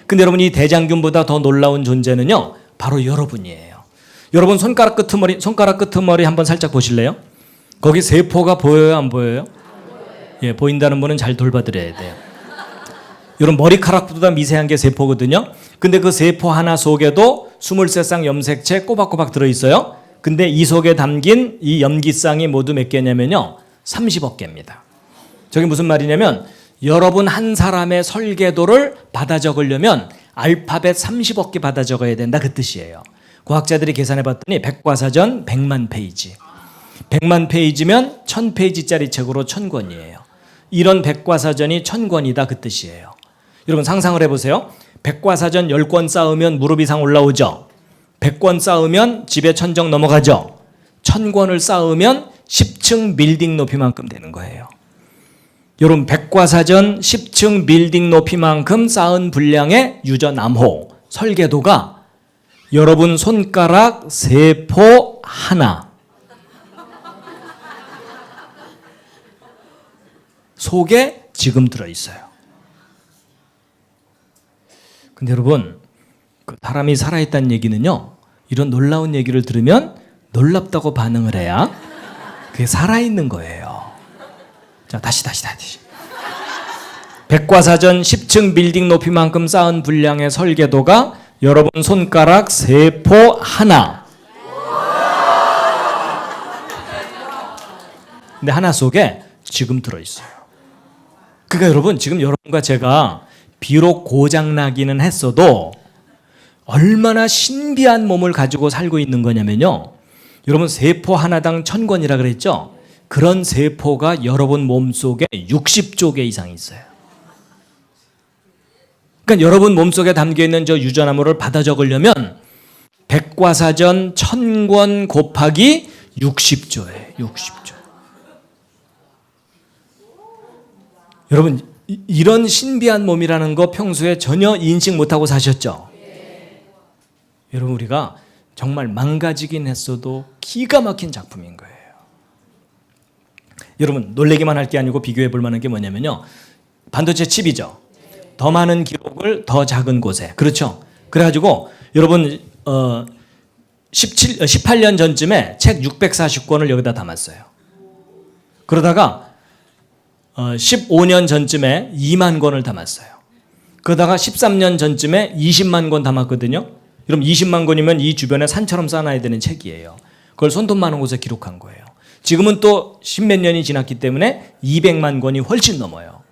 근데 여러분 이 대장균보다 더 놀라운 존재는요 바로 여러분이에요. 여러분 손가락 끄트머리 한번 살짝 보실래요? 거기 세포가 보여요 안 보여요? 예, 보인다는 분은 잘 돌봐드려야 돼요. 여러분 머리카락보다 미세한 게 세포거든요. 근데 그 세포 하나 속에도 23쌍 염색체 꼬박꼬박 들어있어요. 근데 이 속에 담긴 이 염기쌍이 모두 몇 개냐면요 30억 개입니다. 저게 무슨 말이냐면 여러분 한 사람의 설계도를 받아 적으려면 알파벳 30억 개 받아 적어야 된다 그 뜻이에요. 과학자들이 계산해 봤더니 백과사전 100만 페이지 100만 페이지면 1000페이지짜리 책으로 1000권이에요. 이런 백과사전이 1000권이다 그 뜻이에요. 여러분 상상을 해보세요. 백과사전 10권 쌓으면 무릎 이상 올라오죠. 100권 쌓으면 집에 천정 넘어가죠. 1000권을 쌓으면 10층 빌딩 높이만큼 되는 거예요. 여러분 백과사전 10층 빌딩 높이만큼 쌓은 분량의 유전암호 설계도가 여러분 손가락 세포 하나 속에 지금 들어있어요. 근데 여러분 그 사람이 살아있다는 얘기는요 이런 놀라운 얘기를 들으면 놀랍다고 반응을 해야 그게 살아있는 거예요. 자 다시 백과사전 10층 빌딩 높이만큼 쌓은 분량의 설계도가 여러분 손가락 세포 하나 근데 하나 속에 지금 들어있어요. 그러니까 여러분 지금 여러분과 제가 비록 고장나기는 했어도 얼마나 신비한 몸을 가지고 살고 있는 거냐면요 여러분 세포 하나당 1000권이라 그랬죠. 그런 세포가 여러분 몸속에 60조 개 이상 있어요. 그러니까 여러분 몸속에 담겨있는 저 유전암호를 받아 적으려면 백과사전 1000권 곱하기 60조예요. 60조. 여러분 이런 신비한 몸이라는 거 평소에 전혀 인식 못하고 사셨죠? 여러분 우리가 정말 망가지긴 했어도 기가 막힌 작품인 거예요. 여러분 놀래기만 할 게 아니고 비교해 볼 만한 게 뭐냐면요 반도체 칩이죠. 더 많은 기록을 더 작은 곳에 그렇죠. 그래가지고 여러분 18년 전쯤에 책 640권을 여기다 담았어요. 그러다가 15년 전쯤에 2만 권을 담았어요. 그러다가 13년 전쯤에 20만 권 담았거든요. 그럼 20만 권이면 이 주변에 산처럼 쌓아놔야 되는 책이에요. 그걸 손톱 많은 곳에 기록한 거예요. 지금은 또 십몇 년이 지났기 때문에 200만 권이 훨씬 넘어요.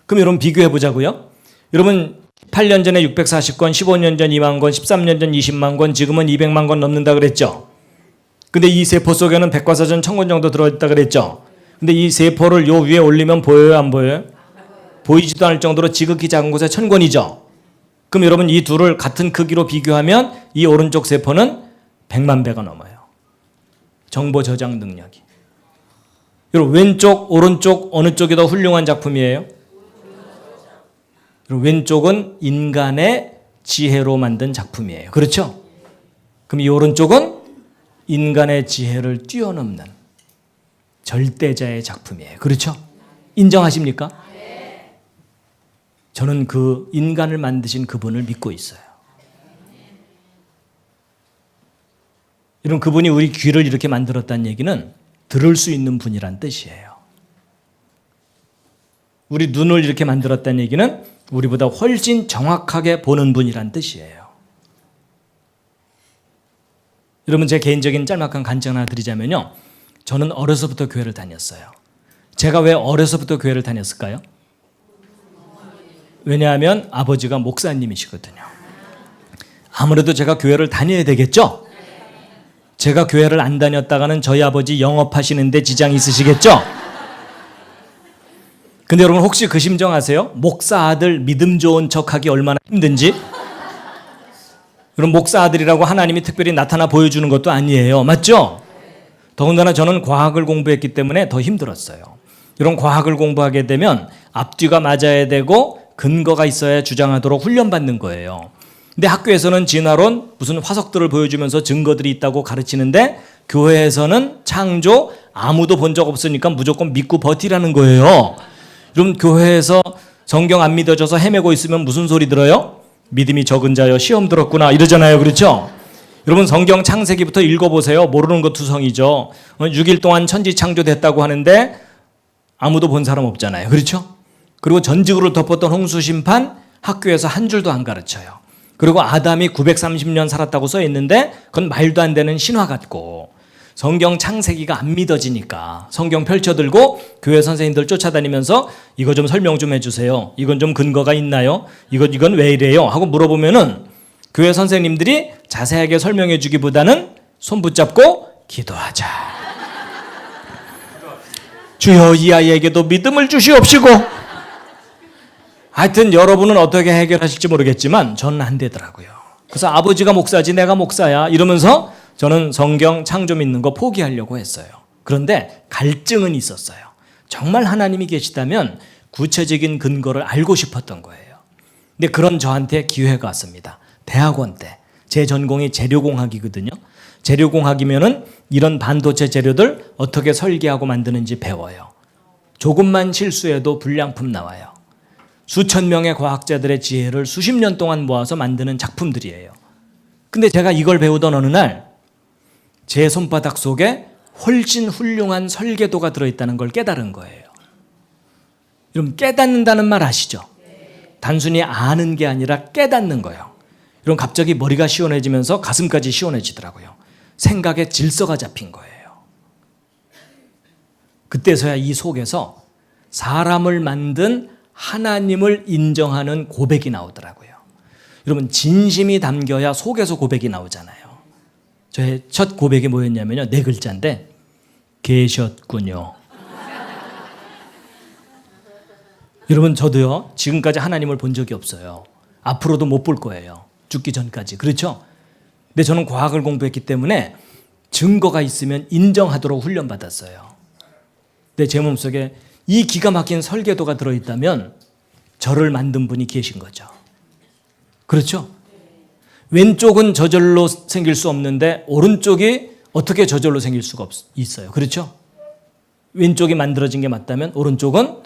그럼 여러분 비교해 보자고요. 여러분 8년 전에 640권, 15년 전 2만 권, 13년 전 20만 권, 지금은 200만 권 넘는다 그랬죠. 근데 이 세포 속에는 백과사전 1000권 정도 들어있다 그랬죠. 근데 이 세포를 요 위에 올리면 보여요 안 보여요? 보이지도 않을 정도로 지극히 작은 곳에 1000권이죠. 그럼 여러분 이 둘을 같은 크기로 비교하면 이 오른쪽 세포는 100만 배가 넘어요. 정보 저장 능력이. 여러분 왼쪽 오른쪽 어느 쪽이 더 훌륭한 작품이에요? 여러분 왼쪽은 인간의 지혜로 만든 작품이에요. 그렇죠? 그럼 이 오른쪽은 인간의 지혜를 뛰어넘는 절대자의 작품이에요. 그렇죠? 인정하십니까? 저는 그 인간을 만드신 그분을 믿고 있어요. 여러분 그분이 우리 귀를 이렇게 만들었다는 얘기는 들을 수 있는 분이란 뜻이에요. 우리 눈을 이렇게 만들었다는 얘기는 우리보다 훨씬 정확하게 보는 분이란 뜻이에요. 여러분 제 개인적인 짤막한 간증 하나 드리자면요. 저는 어려서부터 교회를 다녔어요. 제가 왜 어려서부터 교회를 다녔을까요? 왜냐하면 아버지가 목사님이시거든요. 아무래도 제가 교회를 다녀야 되겠죠? 제가 교회를 안 다녔다가는 저희 아버지 영업하시는데 지장이 있으시겠죠? 근데 여러분 혹시 그 심정 아세요? 목사 아들 믿음 좋은 척하기 얼마나 힘든지? 그럼 목사 아들이라고 하나님이 특별히 나타나 보여주는 것도 아니에요. 맞죠? 더군다나 저는 과학을 공부했기 때문에 더 힘들었어요. 이런 과학을 공부하게 되면 앞뒤가 맞아야 되고 근거가 있어야 주장하도록 훈련받는 거예요. 근데 학교에서는 진화론 무슨 화석들을 보여주면서 증거들이 있다고 가르치는데 교회에서는 창조 아무도 본 적 없으니까 무조건 믿고 버티라는 거예요. 그럼 교회에서 성경 안 믿어져서 헤매고 있으면 무슨 소리 들어요? 믿음이 적은 자여 시험 들었구나 이러잖아요. 그렇죠? 여러분 성경 창세기부터 읽어보세요. 모르는 것 투성이죠. 6일 동안 천지 창조됐다고 하는데 아무도 본 사람 없잖아요. 그렇죠? 그리고 전지구를 덮었던 홍수 심판 학교에서 한 줄도 안 가르쳐요. 그리고 아담이 930년 살았다고 써 있는데 그건 말도 안 되는 신화 같고 성경 창세기가 안 믿어지니까 성경 펼쳐들고 교회 선생님들 쫓아다니면서 이거 좀 설명 좀 해주세요. 이건 좀 근거가 있나요? 이건 왜 이래요? 하고 물어보면은 교회 선생님들이 자세하게 설명해 주기보다는 손 붙잡고 기도하자. 주여 이 아이에게도 믿음을 주시옵시고. 하여튼 여러분은 어떻게 해결하실지 모르겠지만 저는 안 되더라고요. 그래서 아버지가 목사지 내가 목사야 이러면서 저는 성경 창조 믿는 거 포기하려고 했어요. 그런데 갈증은 있었어요. 정말 하나님이 계시다면 구체적인 근거를 알고 싶었던 거예요. 근데 그런 저한테 기회가 왔습니다. 대학원 때. 제 전공이 재료공학이거든요. 재료공학이면은 이런 반도체 재료들 어떻게 설계하고 만드는지 배워요. 조금만 실수해도 불량품 나와요. 수천 명의 과학자들의 지혜를 수십 년 동안 모아서 만드는 작품들이에요. 근데 제가 이걸 배우던 어느 날 제 손바닥 속에 훨씬 훌륭한 설계도가 들어있다는 걸 깨달은 거예요. 여러분 깨닫는다는 말 아시죠? 단순히 아는 게 아니라 깨닫는 거예요. 여러분 갑자기 머리가 시원해지면서 가슴까지 시원해지더라고요. 생각의 질서가 잡힌 거예요. 그때서야 이 속에서 사람을 만든 하나님을 인정하는 고백이 나오더라고요. 여러분 진심이 담겨야 속에서 고백이 나오잖아요. 저의 첫 고백이 뭐였냐면요. 4글자인데 계셨군요. 여러분 저도요. 지금까지 하나님을 본 적이 없어요. 앞으로도 못 볼 거예요. 죽기 전까지. 그렇죠? 근데 저는 과학을 공부했기 때문에 증거가 있으면 인정하도록 훈련받았어요. 근데 제 몸속에 이 기가 막힌 설계도가 들어있다면 저를 만든 분이 계신 거죠. 그렇죠? 왼쪽은 저절로 생길 수 없는데 오른쪽이 어떻게 저절로 생길 수가 있어요. 그렇죠? 왼쪽이 만들어진 게 맞다면 오른쪽은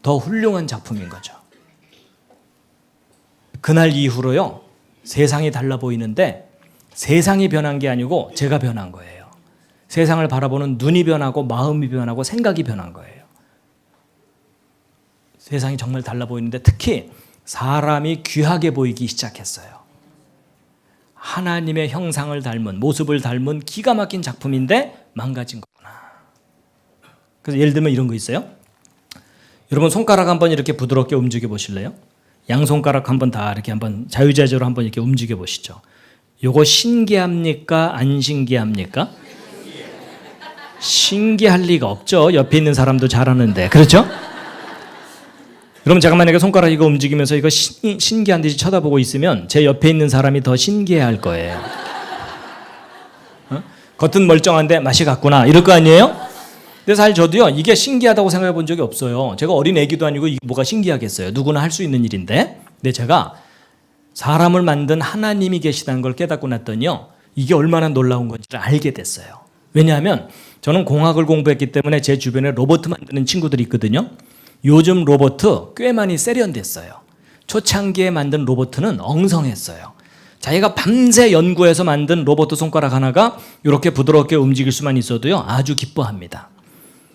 더 훌륭한 작품인 거죠. 그날 이후로요. 세상이 달라 보이는데 세상이 변한 게 아니고 제가 변한 거예요. 세상을 바라보는 눈이 변하고 마음이 변하고 생각이 변한 거예요. 세상이 정말 달라 보이는데 특히 사람이 귀하게 보이기 시작했어요. 하나님의 형상을 닮은 모습을 닮은 기가 막힌 작품인데 망가진 거구나. 그래서 예를 들면 이런 거 있어요. 여러분 손가락 한번 이렇게 부드럽게 움직여 보실래요? 양손가락 한번 다 이렇게 한번 자유자재로 한번 이렇게 움직여 보시죠. 요거 신기합니까? 안 신기합니까? 신기할 리가 없죠. 옆에 있는 사람도 잘하는데. 그렇죠? 그럼 제가 만약에 손가락 이거 움직이면서 이거 신기한 듯이 쳐다보고 있으면 제 옆에 있는 사람이 더 신기해할 거예요. 겉은 멀쩡한데 맛이 같구나 이럴 거 아니에요? 근데 사실 저도요 이게 신기하다고 생각해 본 적이 없어요. 제가 어린 애기도 아니고 이게 뭐가 신기하겠어요. 누구나 할 수 있는 일인데. 근데 제가 사람을 만든 하나님이 계시다는 걸 깨닫고 났더니요 이게 얼마나 놀라운 건지를 알게 됐어요. 왜냐하면 저는 공학을 공부했기 때문에 제 주변에 로봇 만드는 친구들이 있거든요. 요즘 로봇 꽤 많이 세련됐어요. 초창기에 만든 로봇은 엉성했어요. 자기가 밤새 연구해서 만든 로봇 손가락 하나가 이렇게 부드럽게 움직일 수만 있어도요 아주 기뻐합니다.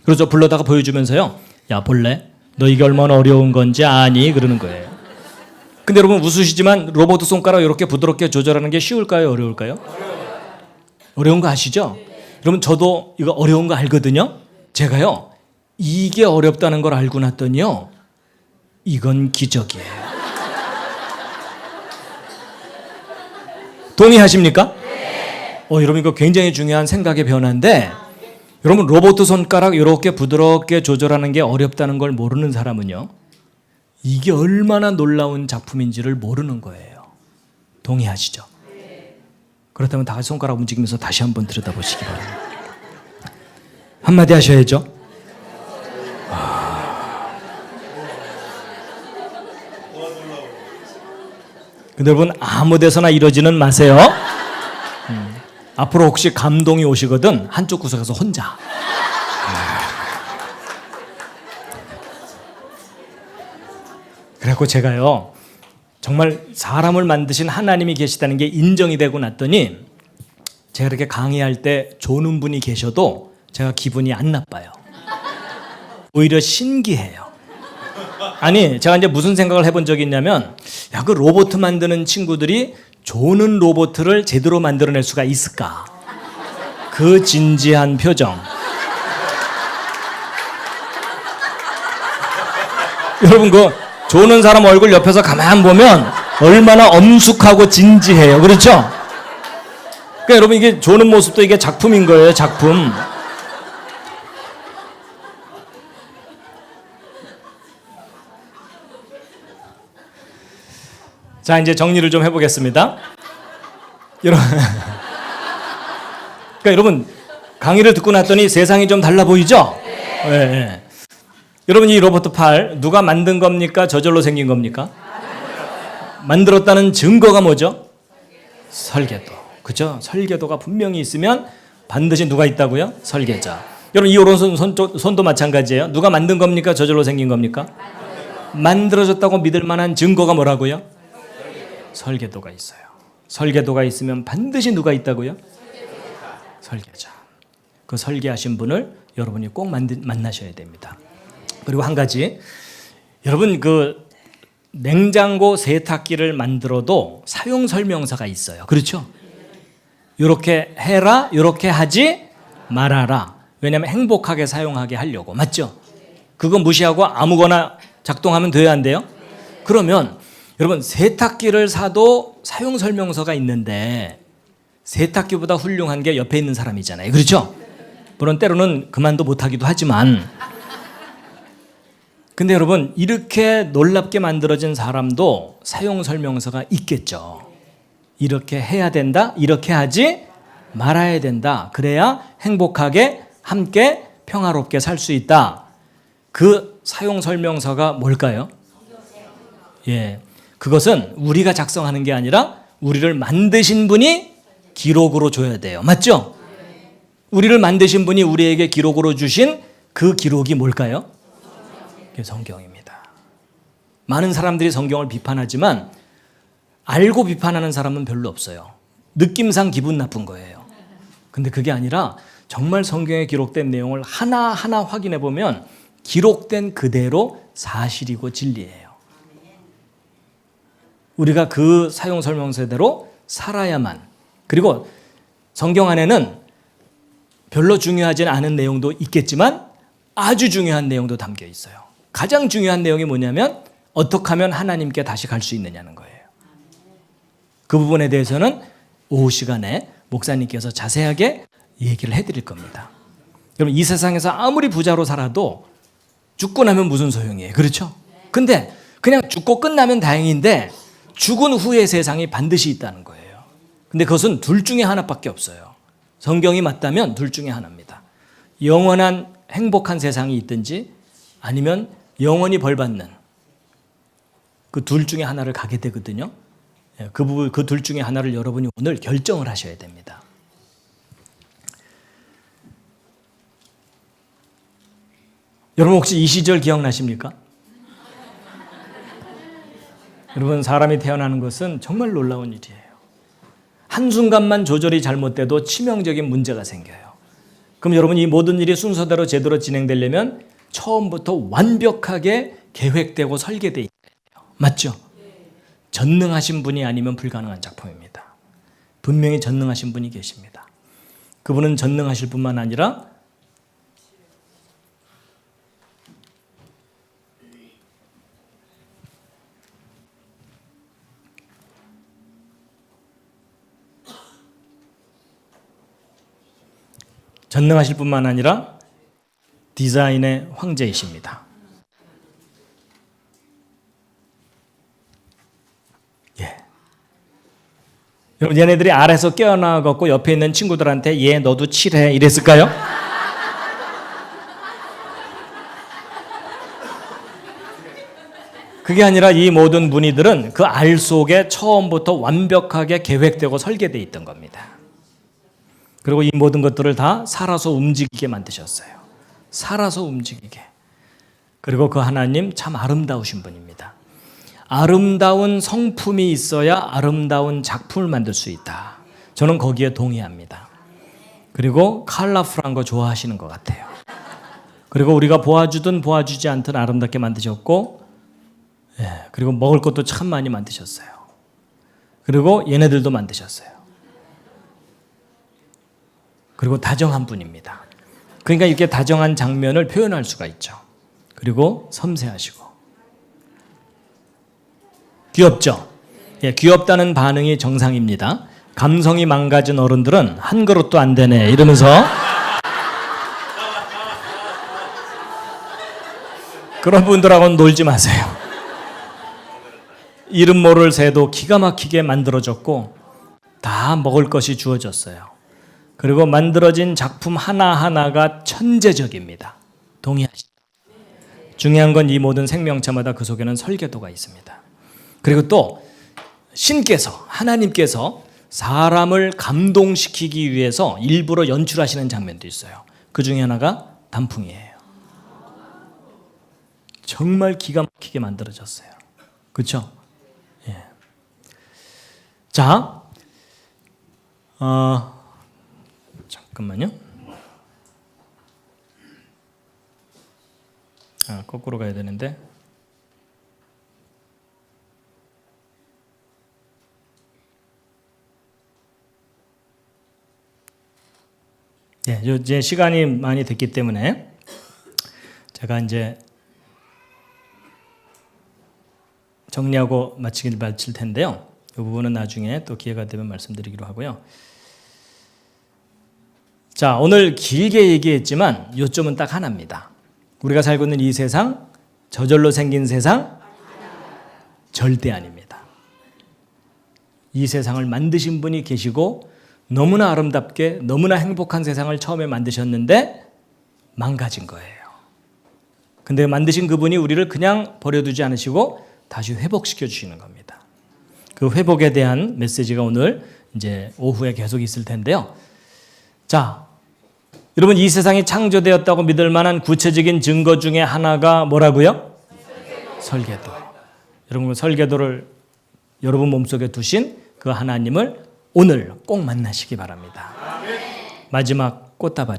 그래서 불러다가 보여주면서요 야 볼래? 너 이게 얼마나 어려운 건지 아니? 그러는 거예요. 근데 여러분 웃으시지만 로봇 손가락 이렇게 부드럽게 조절하는 게 쉬울까요? 어려울까요? 어려운 거 아시죠? 여러분 저도 이거 어려운 거 알거든요. 제가요 이게 어렵다는 걸 알고 났더니요 이건 기적이에요. 동의하십니까? 네. 여러분 이거 굉장히 중요한 생각의 변화인데 여러분 로봇 손가락 이렇게 부드럽게 조절하는 게 어렵다는 걸 모르는 사람은요. 이게 얼마나 놀라운 작품인지를 모르는 거예요. 동의하시죠? 네. 그렇다면 다 같이 손가락 움직이면서 다시 한번 들여다보시기 바랍니다. 한마디 하셔야죠. 근데 여러분 아무 데서나 이러지는 마세요. 앞으로 혹시 감동이 오시거든 한쪽 구석에서 혼자. 그래갖고 제가요 정말 사람을 만드신 하나님이 계시다는 게 인정이 되고 났더니 제가 이렇게 강의할 때 조는 분이 계셔도 제가 기분이 안 나빠요. 오히려 신기해요. 아니 제가 이제 무슨 생각을 해본 적이 있냐면 야, 그 로봇 만드는 친구들이 조는 로봇을 제대로 만들어낼 수가 있을까? 그 진지한 표정. 여러분 그 조는 사람 얼굴 옆에서 가만 보면 얼마나 엄숙하고 진지해요. 그렇죠? 그러니까 여러분 이게 조는 모습도 이게 작품인 거예요. 작품. 자 이제 정리를 좀 해보겠습니다. 여러분, 그러니까 여러분 강의를 듣고 났더니 세상이 좀 달라 보이죠? 네. 네. 여러분 이 로봇 팔 누가 만든 겁니까? 저절로 생긴 겁니까? 만들었다는 증거가 뭐죠? 설계도. 그죠? 설계도가 분명히 있으면 반드시 누가 있다고요? 설계자. 여러분 이 오른손 손도 마찬가지예요. 누가 만든 겁니까? 저절로 생긴 겁니까? 만들어졌다고 믿을 만한 증거가 뭐라고요? 설계도가 있어요. 설계도가 있으면 반드시 누가 있다고요? 설계자. 그 설계하신 분을 여러분이 꼭 만나셔야 됩니다. 그리고 한 가지, 여러분 그 냉장고 세탁기를 만들어도 사용 설명서가 있어요. 그렇죠? 이렇게 해라, 이렇게 하지 말아라. 왜냐하면 행복하게 사용하게 하려고. 맞죠? 그거 무시하고 아무거나 작동하면 돼야 안 돼요? 그러면 여러분 세탁기를 사도 사용 설명서가 있는데 세탁기보다 훌륭한 게 옆에 있는 사람이잖아요. 그렇죠? 물론 때로는 그만도 못하기도 하지만 근데 여러분 이렇게 놀랍게 만들어진 사람도 사용 설명서가 있겠죠. 이렇게 해야 된다. 이렇게 하지 말아야 된다. 그래야 행복하게 함께 평화롭게 살 수 있다. 그 사용 설명서가 뭘까요? 예, 그것은 우리가 작성하는 게 아니라 우리를 만드신 분이 기록으로 줘야 돼요. 맞죠? 우리를 만드신 분이 우리에게 기록으로 주신 그 기록이 뭘까요? 그게 성경입니다. 많은 사람들이 성경을 비판하지만 알고 비판하는 사람은 별로 없어요. 느낌상 기분 나쁜 거예요. 근데 그게 아니라 정말 성경에 기록된 내용을 하나하나 확인해 보면 기록된 그대로 사실이고 진리예요. 우리가 그 사용 설명서대로 살아야만. 그리고 성경 안에는 별로 중요하지 않은 내용도 있겠지만 아주 중요한 내용도 담겨 있어요. 가장 중요한 내용이 뭐냐면 어떻게 하면 하나님께 다시 갈 수 있느냐는 거예요. 그 부분에 대해서는 오후 시간에 목사님께서 자세하게 얘기를 해드릴 겁니다. 여러분 이 세상에서 아무리 부자로 살아도 죽고 나면 무슨 소용이에요. 그렇죠? 근데 그냥 죽고 끝나면 다행인데 죽은 후의 세상이 반드시 있다는 거예요. 근데 그것은 둘 중에 하나밖에 없어요. 성경이 맞다면 둘 중에 하나입니다. 영원한 행복한 세상이 있든지 아니면 영원히 벌받는 그 둘 중에 하나를 가게 되거든요. 그 둘 중에 하나를 여러분이 오늘 결정을 하셔야 됩니다. 여러분 혹시 이 시절 기억나십니까? 여러분 사람이 태어나는 것은 정말 놀라운 일이에요. 한순간만 조절이 잘못돼도 치명적인 문제가 생겨요. 그럼 여러분 이 모든 일이 순서대로 제대로 진행되려면 처음부터 완벽하게 계획되고 설계되어 있어요. 맞죠? 전능하신 분이 아니면 불가능한 작품입니다. 분명히 전능하신 분이 계십니다. 그분은 전능하실 뿐만 아니라 전능하실 뿐만 아니라 디자인의 황제이십니다. 예. 여러분, 얘네들이 알에서 깨어나갖고 옆에 있는 친구들한테 얘 너도 칠해 이랬을까요? 그게 아니라 이 모든 무늬들은 그 알 속에 처음부터 완벽하게 계획되고 설계되어 있던 겁니다. 그리고 이 모든 것들을 다 살아서 움직이게 만드셨어요. 살아서 움직이게. 그리고 그 하나님 참 아름다우신 분입니다. 아름다운 성품이 있어야 아름다운 작품을 만들 수 있다. 저는 거기에 동의합니다. 그리고 컬러풀한 거 좋아하시는 것 같아요. 그리고 우리가 보아주든 보아주지 않든 아름답게 만드셨고, 그리고 먹을 것도 참 많이 만드셨어요. 그리고 얘네들도 만드셨어요. 그리고 다정한 분입니다. 그러니까 이렇게 다정한 장면을 표현할 수가 있죠. 그리고 섬세하시고 귀엽죠? 예, 귀엽다는 반응이 정상입니다. 감성이 망가진 어른들은 한 그릇도 안 되네 이러면서 그런 분들하고는 놀지 마세요. 이름 모를 새도 기가 막히게 만들어졌고 다 먹을 것이 주어졌어요. 그리고 만들어진 작품 하나하나가 천재적입니다. 동의하시죠? 중요한 건 이 모든 생명체마다 그 속에는 설계도가 있습니다. 그리고 또 신께서, 하나님께서 사람을 감동시키기 위해서 일부러 연출하시는 장면도 있어요. 그 중에 하나가 단풍이에요. 정말 기가 막히게 만들어졌어요. 그렇죠? 예. 자, 잠깐만요. 거꾸로 가야 되는데. 네, 이제 시간이 많이 됐기 때문에 제가 이제 정리하고 마칠 텐데요. 이 부분은 나중에 또 기회가 되면 말씀드리기로 하고요. 자, 오늘 길게 얘기했지만 요점은 딱 하나입니다. 우리가 살고 있는 이 세상, 저절로 생긴 세상 절대 아닙니다. 이 세상을 만드신 분이 계시고 너무나 아름답게 너무나 행복한 세상을 처음에 만드셨는데 망가진 거예요. 근데 만드신 그분이 우리를 그냥 버려두지 않으시고 다시 회복시켜 주시는 겁니다. 그 회복에 대한 메시지가 오늘 이제 오후에 계속 있을 텐데요. 자, 여러분, 이 세상이 창조되었다고 믿을 만한 구체적인 증거 중에 하나가 뭐라고요? 설계도. 여러분, 설계도를 여러분 몸속에 두신 그 하나님을 오늘 꼭 만나시기 바랍니다. 마지막 꽃다발이